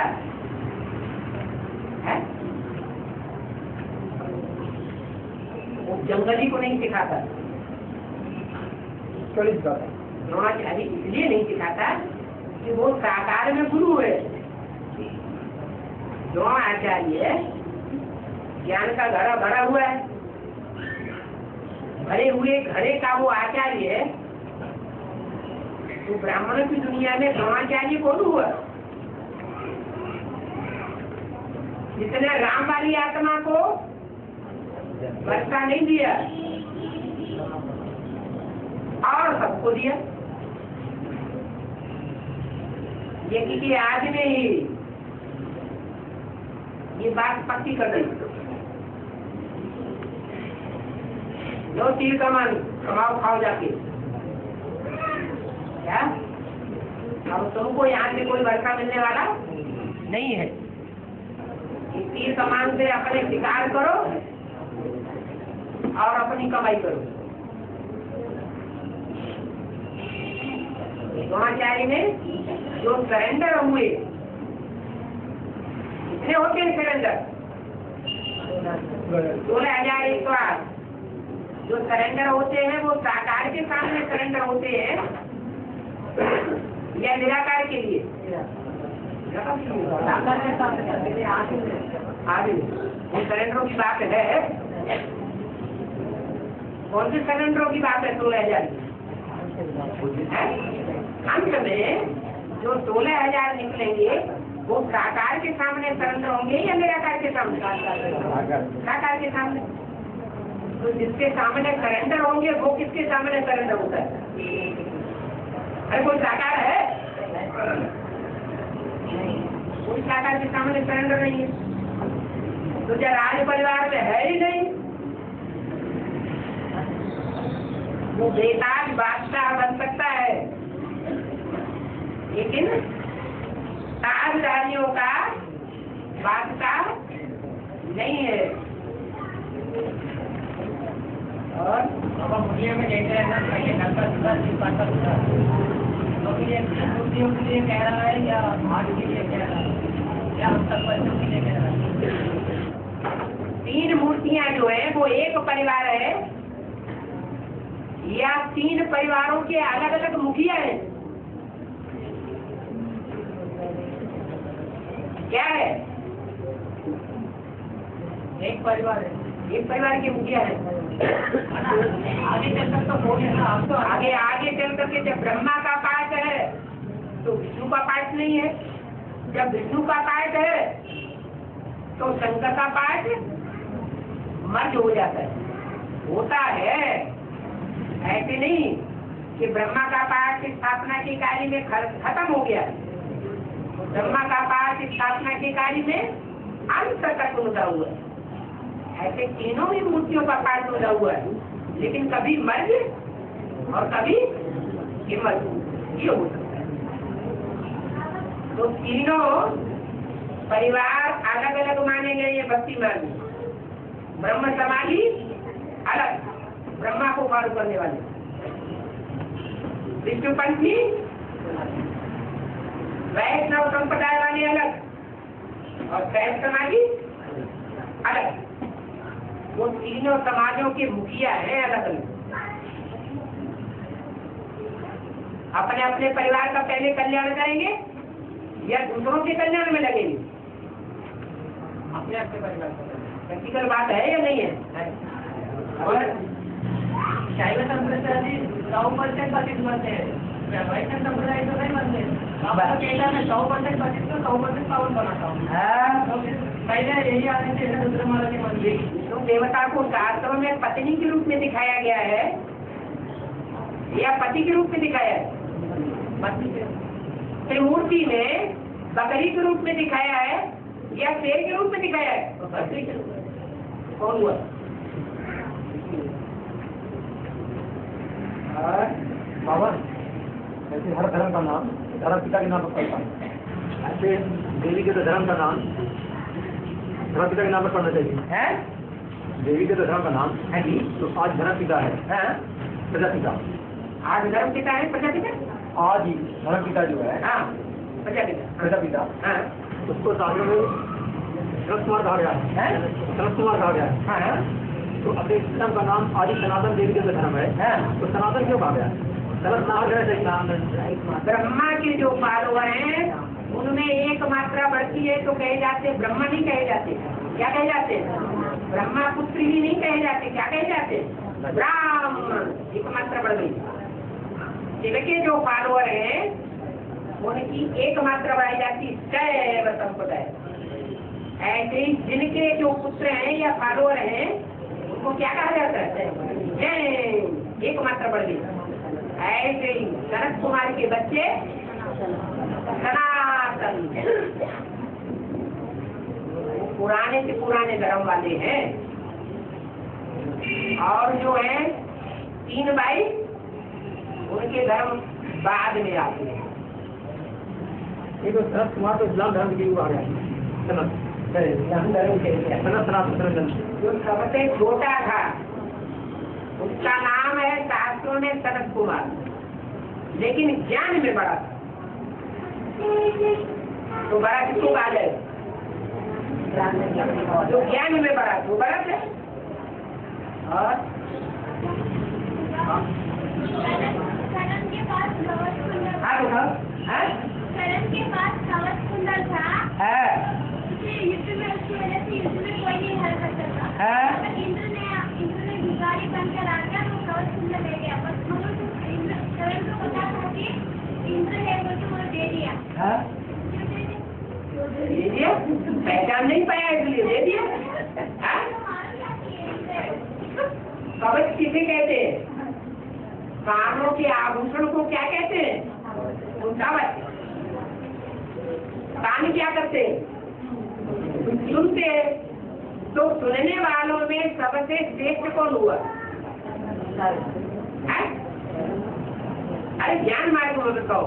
Speaker 1: है? वो जंगली को नहीं सिखाता, द्रोणाचार्य इसलिए नहीं सिखाता कि वो साकार में गुरु है। द्रोणाचार्य ज्ञान का घड़ा भरा हुआ है, भरे हुए घड़े का वो आचार्य है। तो ब्राह्मणों की दुनिया में द्रोणाचार्य कौन हुआ? जिसने राम वाली आत्मा को वर्षा नहीं दिया और सबको दिया। ये किसी आज में ही ये बात पक्की कर दी। लो तीर कमान कमाओ खाओ जाके, क्या अब तुमको यहाँ से कोई वर्षा मिलने वाला नहीं है। इस तीर कमान से अपने शिकार करो और अपनी कमाई करो। द्रोणाचार्य ने जो सरेंडर हुए, कितने होते हैं सरेंडर? 16,108। जो सरेंडर होते हैं वो साकार के सामने सरेंडर होते हैं या निराकार के लिए? आगे वो सरेंडरों की बात है। कौन से सरेंडरों की बात है? 16,000। अंत में जो 16,000 निकलेंगे वो साकार के सामने सरेंडर होंगे या निराकार के सामने? साकार के सामने। तो जिसके सामने सरेंडर होंगे वो किसके सामने सरेंडर होता है? अरे कोई साकार है? कोई साकार के सामने सरेंडर नहीं है। तो क्या राज परिवार में है ही नहीं? वो बेताज बादशाह बन सकता है, लेकिन ताजदारियों का बादशाह नहीं है। और
Speaker 3: दुनिया में कहते रहना चाहिए, घर का दूसरा चीज पाता दूसरा, तो फिर ये बुद्धियों के लिए कह रहा है या भाग के लिए कह रहा है या हम सब बच्चों के लिए कह रहा है?
Speaker 1: 3 मूर्तियां जो है वो एक परिवार है या 3 परिवारों के अलग अलग मुखिया हैं? क्या है?
Speaker 3: एक परिवार है,
Speaker 1: एक परिवार के मुखिया है।
Speaker 3: आगे चलकर तो हो गया ना। आप तो
Speaker 1: आगे चल करके जब ब्रह्मा का पाठ है तो विष्णु का पाठ नहीं है, जब विष्णु का पाठ है तो शंकर का पाठ मर्ज हो जाता है। होता है ऐसे नहीं कि ब्रह्मा का पाठ स्थापना के कार्य में खत्म हो गया, ब्रह्मा का पाठ स्थापना के कार्य में अंत तक उनका हुआ है। ऐसे तीनों ही मूर्तियों का पाठ उनका हुआ है, लेकिन कभी मर्ज और कभी हिम्मत, ये हो सकता है। तो तीनों परिवार अलग अलग माने गए ये भक्ति मार्ग। ब्रह्म समाधि अलग, ब्रह्मा को फॉलो करने वाले, विष्णुपंथी वैष्णव संप्रदाय वाले अलग और शैव समाधि अलग। वो तीनों समाजों के मुखिया हैं अलग अलग। अपने अपने परिवार का पहले कल्याण करेंगे या दूसरों के कल्याण में लगेंगे?
Speaker 3: अपने अपने परिवार का
Speaker 1: प्रैक्टिकल बात है या नहीं है?
Speaker 3: और शैव संप्रदाय 100% पतित बनते हैं, वैष्णव संप्रदाय तो नहीं बनते। आपको कहता है 100% पतित तो 100% पावन बनाता हूँ। तो पहले यही आने से रुद्रमाला के मंदिर
Speaker 1: तो देवता को शास्त्रों में पत्नी के रूप में दिखाया गया है या पति के रूप में दिखाया है? त्रिमूर्ति में बकरी के रूप में दिखाया है या शेर के रूप में दिखाया है? बकरी के रूप में। कौन हुआ?
Speaker 4: बाबा ऐसे हर धर्म का नाम धर्म पिता के नाम पर पड़ता है, ऐसे देवी के तो धर्म का नाम धर्म पिता के नाम पर पढ़ना चाहिए।
Speaker 1: है
Speaker 4: देवी के तो धर्म का नाम
Speaker 1: हाँ जी।
Speaker 4: तो आज धर्म पिता है,
Speaker 1: हाँ
Speaker 4: प्रजापिता।
Speaker 1: आज धर्म पिता है प्रजापिता।
Speaker 4: आज ही धर्म पिता जो है
Speaker 1: हाँ प्रजापिता।
Speaker 4: प्रजापिता,
Speaker 1: हाँ
Speaker 4: उसको शास्त्रों में सरस कुमार कहा गया है, सरस कुमार कहा गया है।
Speaker 1: हाँ
Speaker 4: तो अपने धर्म का नाम आदि सनातन देवी का धर्म है, तो सनातन क्यों कहा गया? सरस नाम है
Speaker 1: ब्रह्मा के जो फॉलोअर हैं उनमें एक मात्रा बढ़ती है तो कहे जाते ब्रह्मा नहीं कहे जाते, क्या कहे जाते? ब्रह्मा पुत्र ही नहीं कहे जाते, क्या कहे जाते? ब्राह्मण। एक मात्रा बढ़ गई। शिव के जो फॉलोअर हैं उनकी एक मात्रा बढ़ाई जाती शैव संप्रदाय। ऐसे ही जिनके जो पुत्र हैं या फॉलोअर हैं उनको क्या कहा जाता है? जैन। एक मात्रा बढ़ गई। ऐसे ही सनत कुमार के बच्चे सनातन पुराने से पुराने धर्म वाले हैं। और जो है 3 भाई उनके धर्म बाद में आते हैं।
Speaker 4: ये तो सरस कुमार तो इस्लाम धर्म की आ गया,
Speaker 1: इस्लाम धर्म के
Speaker 4: सनातन।
Speaker 1: जो सबसे छोटा था उसका नाम है शास्त्रों में सनत कुमार, लेकिन ज्ञान में बड़ा था। तो बड़ा किसको कहा जाए? जो ज्ञान में बड़ा तो बड़ा है। और
Speaker 2: करण के पास धवल कुंडल था। उसे युद्ध में उसकी वजह से युद्ध में कोई नहीं हरा सकता था। इंद्र ने भिखारी बनकर आकर वो धवल कुंडल ले गया, बस करण को पता था कि इंद्र है वो तो वो दे दिया।
Speaker 1: दे दिया, पहचान नहीं पाया इसलिए दे दिया। कवच किसे कहते हैं? कानों के आभूषण को क्या कहते हैं? कवच। कान क्या करते? सुनते। तो सुनने वालों में सबसे श्रेष्ठ कौन हुआ? अरे ज्ञान मार्ग में बताओ।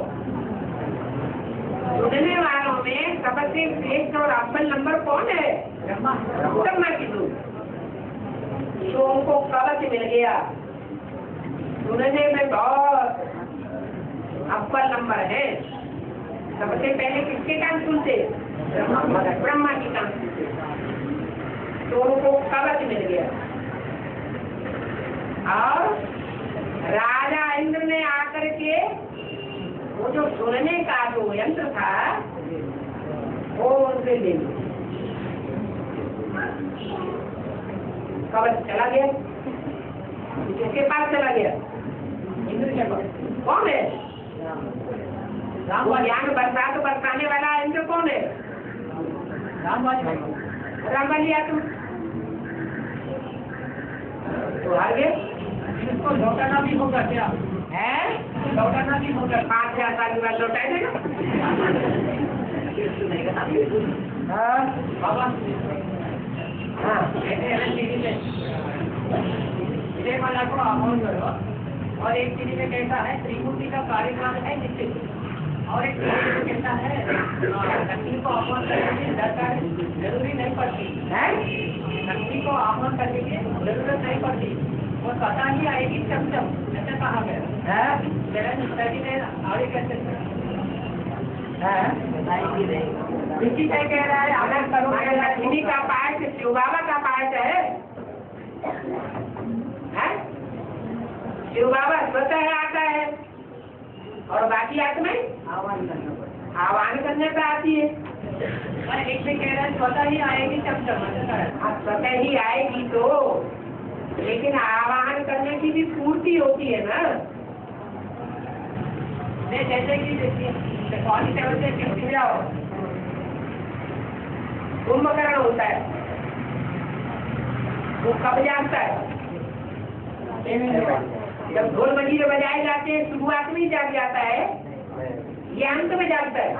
Speaker 1: सुनने वालों में सबसे श्रेष्ठ और अव्वल नंबर कौन है? ब्रह्मा की दूर। तो उनको कवच मिल गया, सुनने में बहुत अव्वल नंबर है। सबसे पहले किसके कान सुनते? ब्रह्मा की कान सुनते। तो उनको कवच मिल गया। और राजा इंद्र ने आकर के वो जो सुनने का जो यंत्र था वो उनसे ले लिया। कवच चला गया। किसके पास चला गया? इंद्र के पास। कौन है? वो ज्ञान बरसाने वाला इंद्र कौन है? राम लिया तुम तो हार गए।
Speaker 3: इसको लौटाना भी होगा क्या?
Speaker 1: है
Speaker 3: लौटाना भी होगा।
Speaker 1: 5000 साल के बाद लौटाए देगा।
Speaker 3: बाबा
Speaker 1: हाँ
Speaker 3: विजयमाला को आह्वान करो। और एक चीज में कहता है त्रिमूर्ति का कार्यकाल है निश्चित, और एक चीज कहता है लक्ष्मी को आह्वान करने की दरकार जरूरी नहीं पड़ती है। लक्ष्मी को आह्वान करने की जरूरत नहीं पड़ती, वो स्वतः ही आएगी चमचम, ऐसा कहा गया है। मेरा स्टडी में आगे कैसे
Speaker 1: किसी से कह रहा है अगर करो लक्ष्मी का पाठ शिव बाबा का पाठ है? शिव बाबा स्वतः आता है और बाकी आत्माएं आह्वान करने पे आती है।
Speaker 3: एक से कह रहा है स्वतः ही आएगी चमचम,
Speaker 1: स्वतः ही आएगी तो लेकिन आवाहन करने की भी पूर्ति होती है ना।
Speaker 3: जैसे कि कौन से से क्यों जाओ
Speaker 1: कुंभकर्ण होता है, वो कब जानता है? जब ढोल मजीरे बजाए जाते हैं शुरुआत में ही जाग जाता है, ये अंत में जागता है।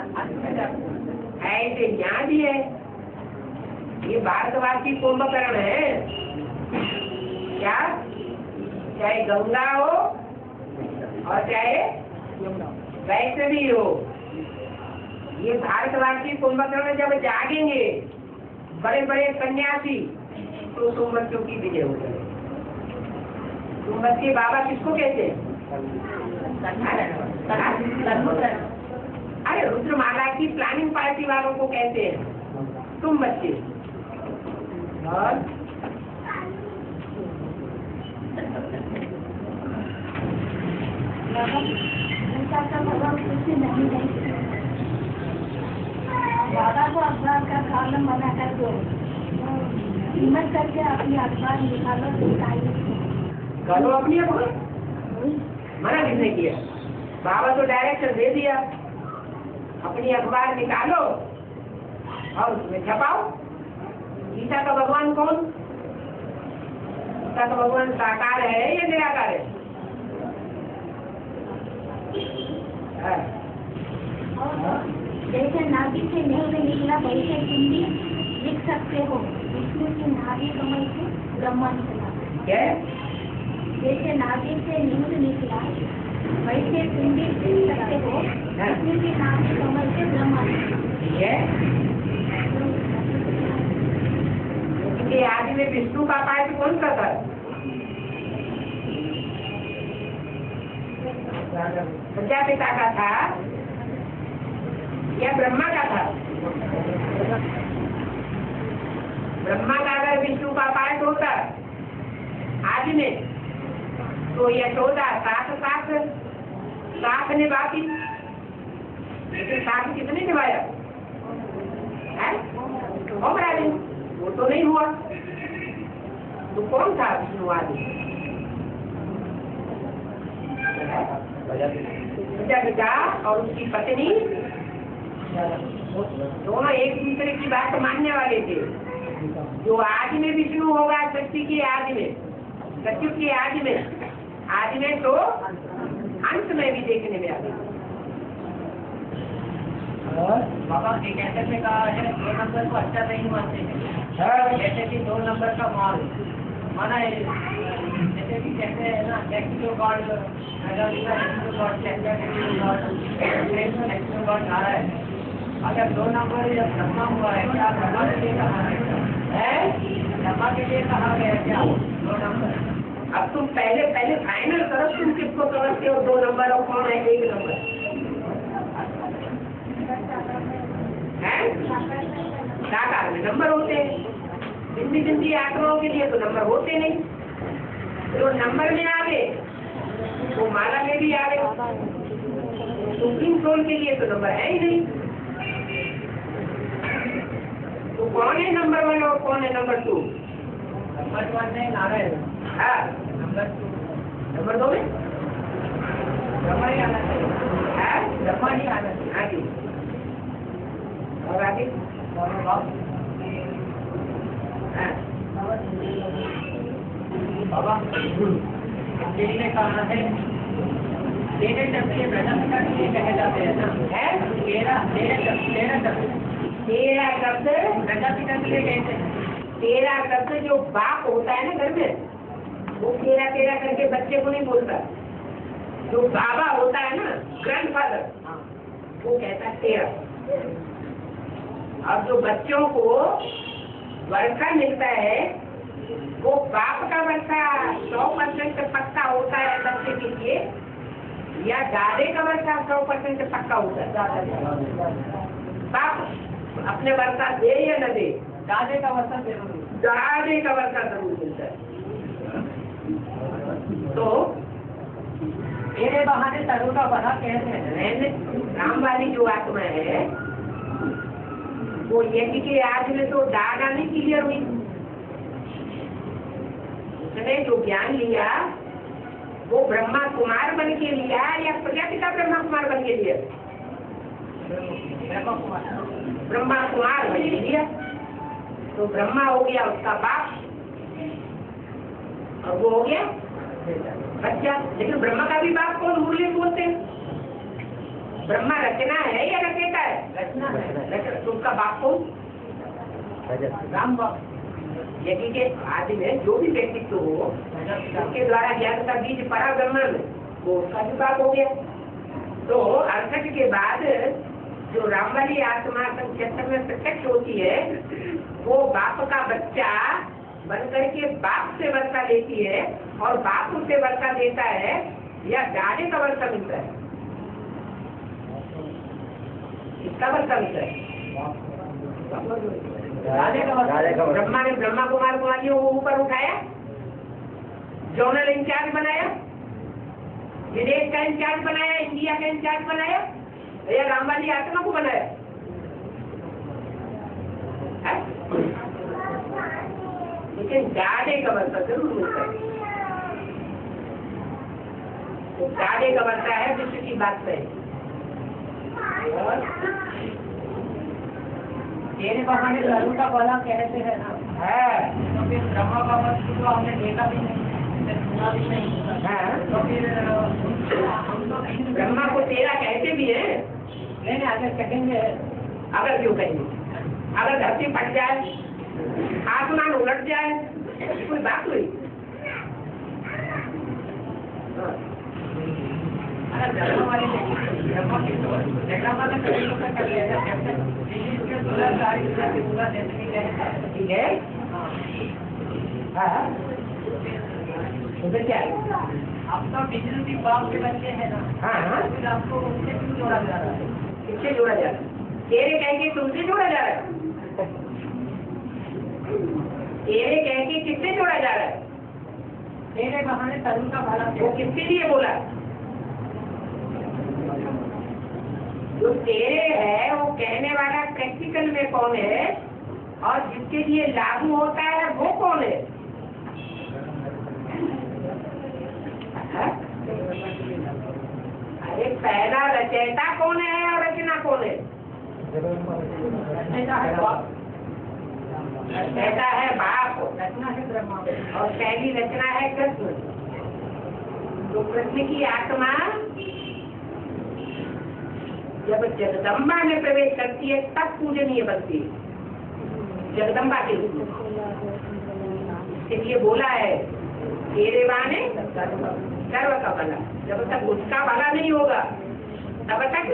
Speaker 1: ऐसे यहाँ भी है, ये भारतवासी कुंभकर्ण है क्या? चाहे गंगा हो और चाहे वैष्णवी हो, ये भारतवासी कुंभकर्ण जब जागेंगे बड़े बड़े सन्यासी, तो सोमवतियों की विजय हो जाएगी। सोमवती बाबा किसको कहते हैं? अरे रुद्रमाला की प्लानिंग पार्टी वालों को कहते हैं तुम बच्चे। और
Speaker 2: बाबा को अखबार का कॉलम बना कर दो, हिम्मत करके अपनी अखबार निकालो,
Speaker 1: करो अपनी अखबार। मना किसने किया? बाबा तो डायरेक्शन दे दिया, अपनी अखबार निकालो और उसमें छपाओ। गीता का भगवान कौन? गीता का भगवान साकार है या निराकार है?
Speaker 2: जैसे नाभि से नेह में निकला वैसे हिंदी लिख सकते हो, विष्णु की नाभि कमल से ब्रह्मा निकला।
Speaker 1: क्या?
Speaker 2: जैसे नाभि से नींद निकला वैसे हिंदी लिख सकते हो, विष्णु की नाभि कमल से ब्रह्मा निकला।
Speaker 1: आदि में विष्णु का पाठ कौन सा था? प्रजापिता का था या ब्रह्मा का था? ब्रह्मा का अगर विष्णु का पाठ होता आदि में, तो यशोदा साथ निभाती, लेकिन साथ किसने निभाया है? वो तो नहीं हुआ। तो कौन था विष्णु आदि? प्रजापिता और उसकी पत्नी दोनों एक दूसरे की बात मानने वाले थे। जो आदि में विष्णु होगा शक्ति की आदि में, सचिव की आदि में तो अंत में भी देखने में आएगा।
Speaker 3: बाबा के कहते थे कहा है 2 नंबर को अच्छा नहीं मानते हैं, जैसे कि 2 नंबर का माल माना है, जैसे कि कहते हैं ना गॉड गॉड आ रहा है। अगर 2 नंबर जब ब्रह्मा हुआ है, क्या ब्रह्मा के लिए कहा है? ब्रह्मा के लिए कहा गया क्या 2 नंबर?
Speaker 1: अब तुम पहले फाइनल करो, तुम किसको समझते हो 2 नंबर और कौन है 1 नंबर? साकार में नंबर होते हैं, जिंदी आत्माओं के लिए तो नंबर होते नहीं। जो नंबर में आ गए वो माला में भी आ गए, सुप्रीम सोल के लिए तो नंबर है ही नहीं। तो कौन है नंबर 1 और कौन है नंबर 2?
Speaker 3: नंबर 1 है नारायण,
Speaker 1: हाँ नंबर 2 में
Speaker 3: ब्रह्मा ही आना चाहिए, ब्रह्मा ही आना चाहिए।
Speaker 1: हाँ जी। और आगे
Speaker 3: बाबा तेरी ने कहा है तेरे शब्द के प्रजापिता के लिए कहे जाते हैं ना, है तेरा शब्द प्रजापिता के लिए कहते हैं।
Speaker 1: तेरा शब्द जो बाप होता है ना घर में, वो तेरा करके बच्चे को नहीं बोलता। जो बाबा होता है ना, ग्रैंडफादर, वो कहता है तेरा। अब जो बच्चों को वर्षा मिलता है, वो बाप का वर्षा 100% पक्का होता है बच्चे के लिए, या दादे का वर्षा 100% पक्का होता है? बाप अपने वर्षा दे या न दे,
Speaker 3: दादे का वर्षा जरूर,
Speaker 1: दादे का वर्षा जरूर मिलता है। तो
Speaker 3: मेरे बहाने तरु का बना कहते हैं।
Speaker 1: राम वाली जो आत्मा है, वो यज्ञ के आज में तो दादा नहीं क्लियर हुई, उसने जो ज्ञान लिया वो ब्रह्मा कुमार बन के लिया या प्रजापिता ब्रह्मा कुमार बन के लिया? ब्रह्मा कुमार बन के लिया। तो ब्रह्मा हो गया उसका बाप और वो हो गया बच्चा। लेकिन ब्रह्मा का भी बाप कौन? मुरली बोलते हैं। ब्रह्मा रचना है या रचेता है?
Speaker 3: रचना है।
Speaker 1: तो उसका बाप कौन?
Speaker 3: राम बाप।
Speaker 1: यदि के आदि में जो भी व्यक्तित्व हो उसके द्वारा ज्ञान का बीज पड़ा ब्रह्मा में, वो उसका भी बाप हो गया। तो 68 के बाद जो राम वाली आत्मा संक्षेत्र में प्रत्यक्ष होती है वो बाप का बच्चा बनकर के बाप से वर्षा लेती है और बाप उसे वर्षा देता है या दाने का वर्षा मिलता है? इसका वर्षा मिलता है ब्रह्मा ने ब्रह्मा कुमार कुमारियों को ऊपर उठाया, जोनल इंचार्ज बनाया, विदेश का इंचार्ज बनाया, इंडिया का इंचार्ज बनाया या राम वाली आत्मा को बनाया? लेकिन गाड़े का वर्षा जरूर मिलता है। तो गाड़े का वर्षा है विश्व की बात है।
Speaker 3: तेरे बहाने लहू का भला कहते हैं ना
Speaker 1: है
Speaker 3: तो फिर ब्रह्मा बाबा को हमने देखा भी नहीं, सुना भी नहीं। तो फिर हम तो
Speaker 1: ब्रह्मा को तेरा कहते भी है।
Speaker 3: नहीं आगे कहेंगे।
Speaker 1: अगर क्यों कहेंगे? अगर धरती फट जाए, आसमान उलट जाए, कोई बात हुई?
Speaker 3: अरे ब्रह्मा वाले ब्रह्मा की तो ब्रह्मा का कई लोग कर लिया है।
Speaker 1: ठीक है। हाँ उधर क्या है?
Speaker 3: आप तो बिजली की बाप के बच्चे हैं ना।
Speaker 1: हाँ
Speaker 3: फिर आपको उनसे क्यों जोड़ा जा रहा है?
Speaker 1: किससे जोड़ा जा रहा है? तेरे कह के तुमसे जोड़ा जा रहा है? तेरे कह के किससे जोड़ा जा रहा है?
Speaker 3: तेरे बहाने तरुण का भला
Speaker 1: वो किसके लिए बोला? जो तेरे है वो कहने वाला प्रैक्टिकल में कौन है और जिसके लिए लागू होता है वो कौन है? अरे पहला रचयिता कौन है और रचना कौन है? रचयिता है बाप,
Speaker 3: रचना है ब्रह्मा
Speaker 1: और पहली रचना है कृष्ण। तो कृष्ण की आत्मा जब जगदम्बा में प्रवेश करती है तब पूजनीय बनती है जगदम्बा के रूप में। इसलिए बोला है तेरे बाने सर्व का भला। जब तक उसका भला नहीं होगा तब तक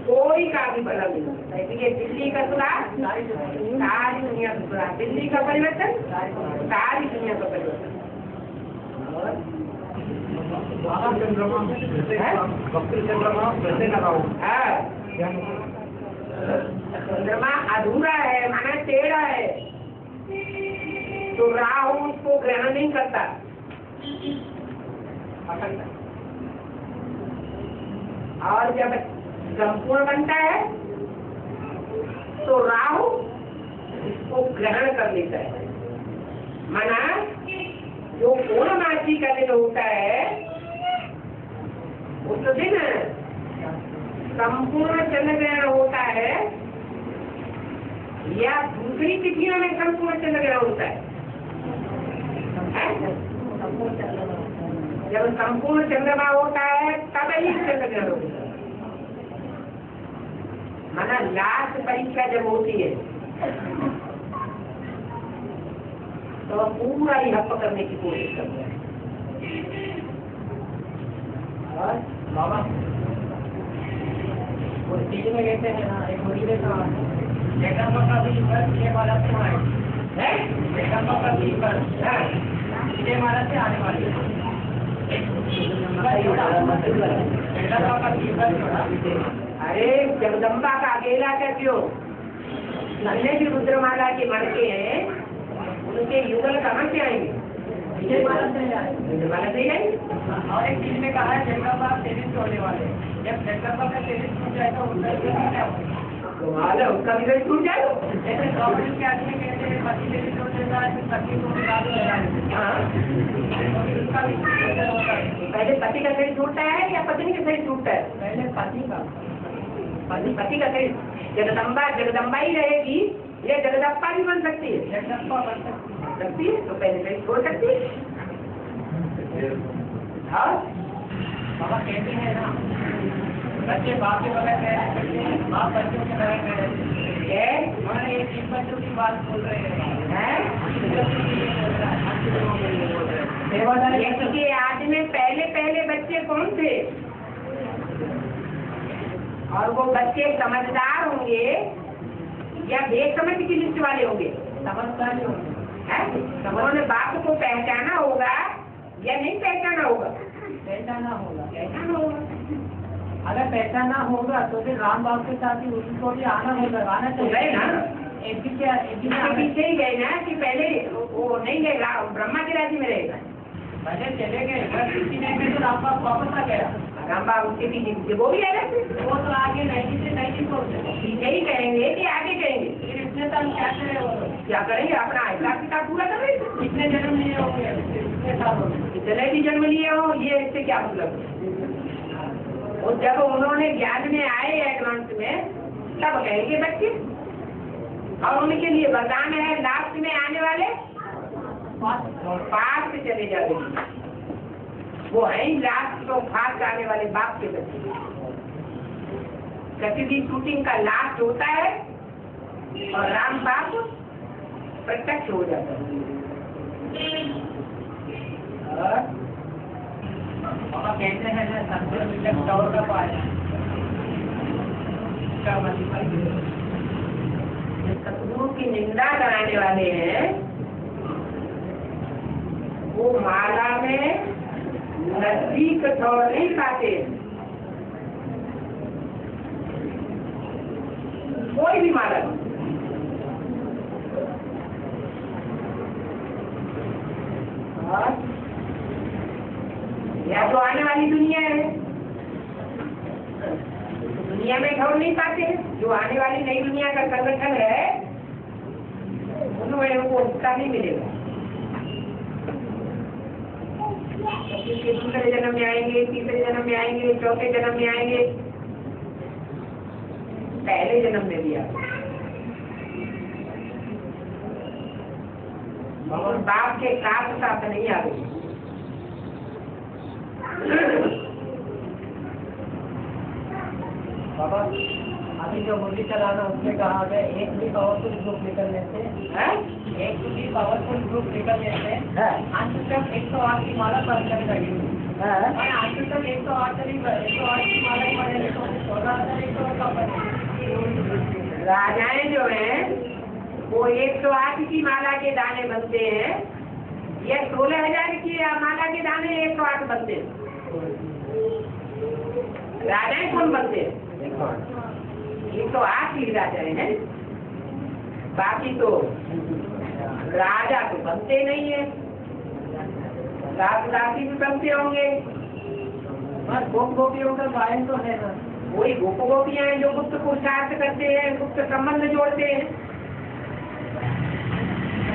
Speaker 1: कोई का भी भला नहीं होगा। इसलिए दिल्ली का सुधार सारी दुनिया का सुधार, दिल्ली का परिवर्तन सारी दुनिया का परिवर्तन। चंद्रमा अधूरा है माना टेढ़ा है तो राहु उसको ग्रहण नहीं करता, और जब संपूर्ण बनता है तो राहु इसको ग्रहण कर लेता है। माना जो पूर्णमासी का दिन होता है उस दिन संपूर्ण चंद्र ग्रहण होता है या दूसरी तिथियों में संपूर्ण चंद्र ग्रहण होता है? जब संपूर्ण चंद्रमा होता है तब ही चंद्र ग्रहण होता है। माना लास्ट परीक्षा जब होती है तो पूरा ही हप्प करने की कोशिश करते हैं। और
Speaker 3: बाबा वो चीज में कहते हैं ना एक मुझे कहा जगदम्बा का भी पर ये वाला से है, जगदम्बा का भी पर ये वाला से आने वाली है। जगदम्बा का भी पर
Speaker 1: अरे जगदम्बा का अकेला क्या क्यों? नन्हे भी रुद्रमाला के मड़के हैं उनके युगल कहाँ से आएंगे?
Speaker 3: विजय माला से आएंगे।
Speaker 1: माला से आएंगे।
Speaker 3: और एक चीज में कहा है जगदम्बा 23 होने वाले। जब जगदम्बा का 23 हो जाए तो उसका क्या होगा?
Speaker 1: उसका भी छूट जाए।
Speaker 3: जैसे गवर्नमेंट के आदमी कहते हैं 25 हो जाता है, फिर 25 को निकाल
Speaker 1: पहले पति का शरीर छूटता है या पत्नी का शरीर छूटता है?
Speaker 3: पहले पति का
Speaker 1: पति का शरीर। जगदम्बा जगदम्बा ही रहेगी या जगदम्बा भी बन सकती है?
Speaker 3: जगदम्बा बन
Speaker 1: सकती है, तो पहले शरीर छोड़ सकती है। हाँ
Speaker 3: बाबा कहती है ना, बच्चे बाप के बगैर रह सकते हैं, बाप बच्चों के बगैर रह सकते हैं। हमारे एक तीन बच्चों की बात बोल रहे हैं।
Speaker 1: ये आज में पहले बच्चे कौन थे? और वो बच्चे समझदार होंगे या बेसमझ की लिस्ट वाले होंगे?
Speaker 3: समझदार होंगे।
Speaker 1: उन्होंने बाप को पहचाना होगा या नहीं पहचाना होगा?
Speaker 3: पहचाना होगा।
Speaker 1: पहचाना होगा।
Speaker 3: अगर पहचाना होगा तो फिर राम बाप के साथ ही उनको भी आना होगा, आना
Speaker 1: चाहिए ना।
Speaker 3: एक दिन
Speaker 1: पीछे ही गए ना कि पहले वो नहीं गए ब्रह्मा के राज्य में रहेगा?
Speaker 3: पहले चले गए, किसी ने भी तो राम बाप वापस आ गया।
Speaker 1: राम बाप उसके पीछे वो भी आए थे।
Speaker 3: वो तो आगे नहीं बोलते,
Speaker 1: पीछे ही कहेंगे कि आगे कहेंगे?
Speaker 3: फिर इतने साल क्या करे वो लोग?
Speaker 1: क्या करेंगे? अपना हिसाब किताब पूरा कर रहे थे।
Speaker 3: कितने जन्म लिए होंगे इतने सालों में?
Speaker 1: कितने भी जन्म लिए हो, ये इससे क्या मतलब? और जब उन्होंने ज्ञान में आए एडवांस में तब कहेंगे बच्चे, और उनके लिए वरदान है लास्ट में आने वाले पास से चले जाएंगे। वो है ही लास्ट तो फास्ट आने वाले बाप के बच्चे। किसी भी शूटिंग का लास्ट होता है और राम बाप प्रत्यक्ष हो जाता है।
Speaker 3: बाबा कहते हैं ना, संतों में दौड़ का पाया क्या
Speaker 1: सतगुरु की निंदा कराने वाले हैं, वो माला में नजदीक छोड़ नहीं पाते। कोई भी माला या तो आने वाली दुनिया है, दुनिया में छोड़ नहीं पाते। जो आने वाली नई दुनिया का संगठन है उनमें उनको हिस्सा नहीं मिलेगा। दूसरे जन्म में आएंगे, तीसरे जन्म में आएंगे, चौथे जन्म में आएंगे, पहले जन्म में भी आएंगे। और बाप के साथ साथ नहीं आ गई।
Speaker 3: बाबा अभी जो मुरली चलाना उसमें कहा गया, एक भी पावरफुल ग्रुप निकलने से, एक भी पावरफुल ग्रुप निकलने से अंत तक 108 की माला पर कर लगेगी। अंत तक 108 की माला ही पड़ेगी तो 14,100 का पड़ेगी।
Speaker 1: राजाएं जो हैं वो 108 की माला के दाने बनते हैं या 16,000 की माला के दाने 108 बनते हैं? राजाएं कौन बनते हैं? 108 ही राजाएं हैं, बाकी तो राजा तो बनते नहीं है। दासी भी बनते होंगे,
Speaker 3: बस गोप गोपियों का गायन तो है ना।
Speaker 1: वही गोप गोपियां हैं जो गुप्त पुरुषार्थ करते हैं, गुप्त संबंध जोड़ते हैं।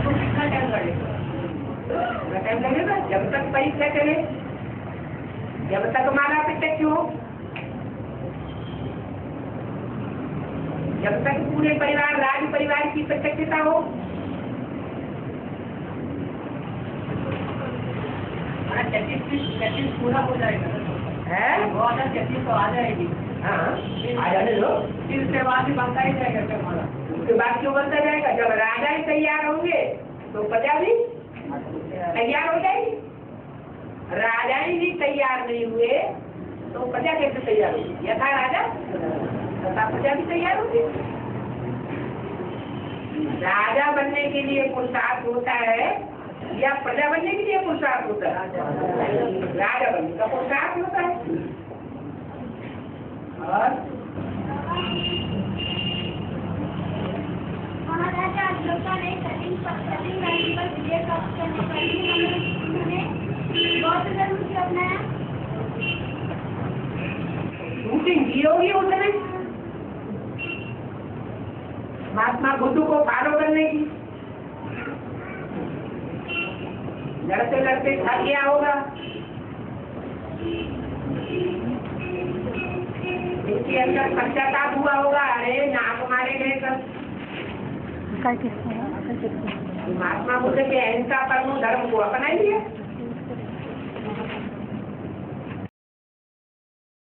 Speaker 3: तो कितना टाइम लगेगा?
Speaker 1: टाइम लगेगा जब तक परीक्षा चले, जब तक माला प्रत्यक्ष हो, जब तक पूरे परिवार राज परिवार की प्रत्यक्षता हो।
Speaker 3: 33 पूरा हो जाएगा
Speaker 1: है
Speaker 3: 2033 तो आ जाएगी।
Speaker 1: हाँ आ जाने दो,
Speaker 3: फिर उसके बाद ही बनता ही जाएगा क्या माला?
Speaker 1: उसके बाद क्यों बनता जाएगा? जब राजा ही तैयार होंगे तो प्रजा भी तैयार हो जाएगी। राजा ही तैयार नहीं हुए तो प्रजा कैसे तैयार होगी? यथा राजा तथा प्रजा भी तैयार होगी। राजा बनने के लिए पुरुषार्थ होता है या प्रजा बनने के लिए पुरुषार्थ होता है? राजा बनने का पुरुषार्थ होता है। और
Speaker 2: महाराजा अशोका ने कलिंग राज्य पर विजय प्राप्त करने पर भी उन्होंने बौद्ध धर्म को अपनाया।
Speaker 1: शूटिंग की होगी उसने महात्मा बुद्ध को फॉलो करने की। लड़ते लड़ते थक गया होगा, इनके अंदर पश्चाताप हुआ होगा, अरे नाक मारे गए सब। महात्मा बुद्ध के अहिंसा परमो धर्म को अपना लिया।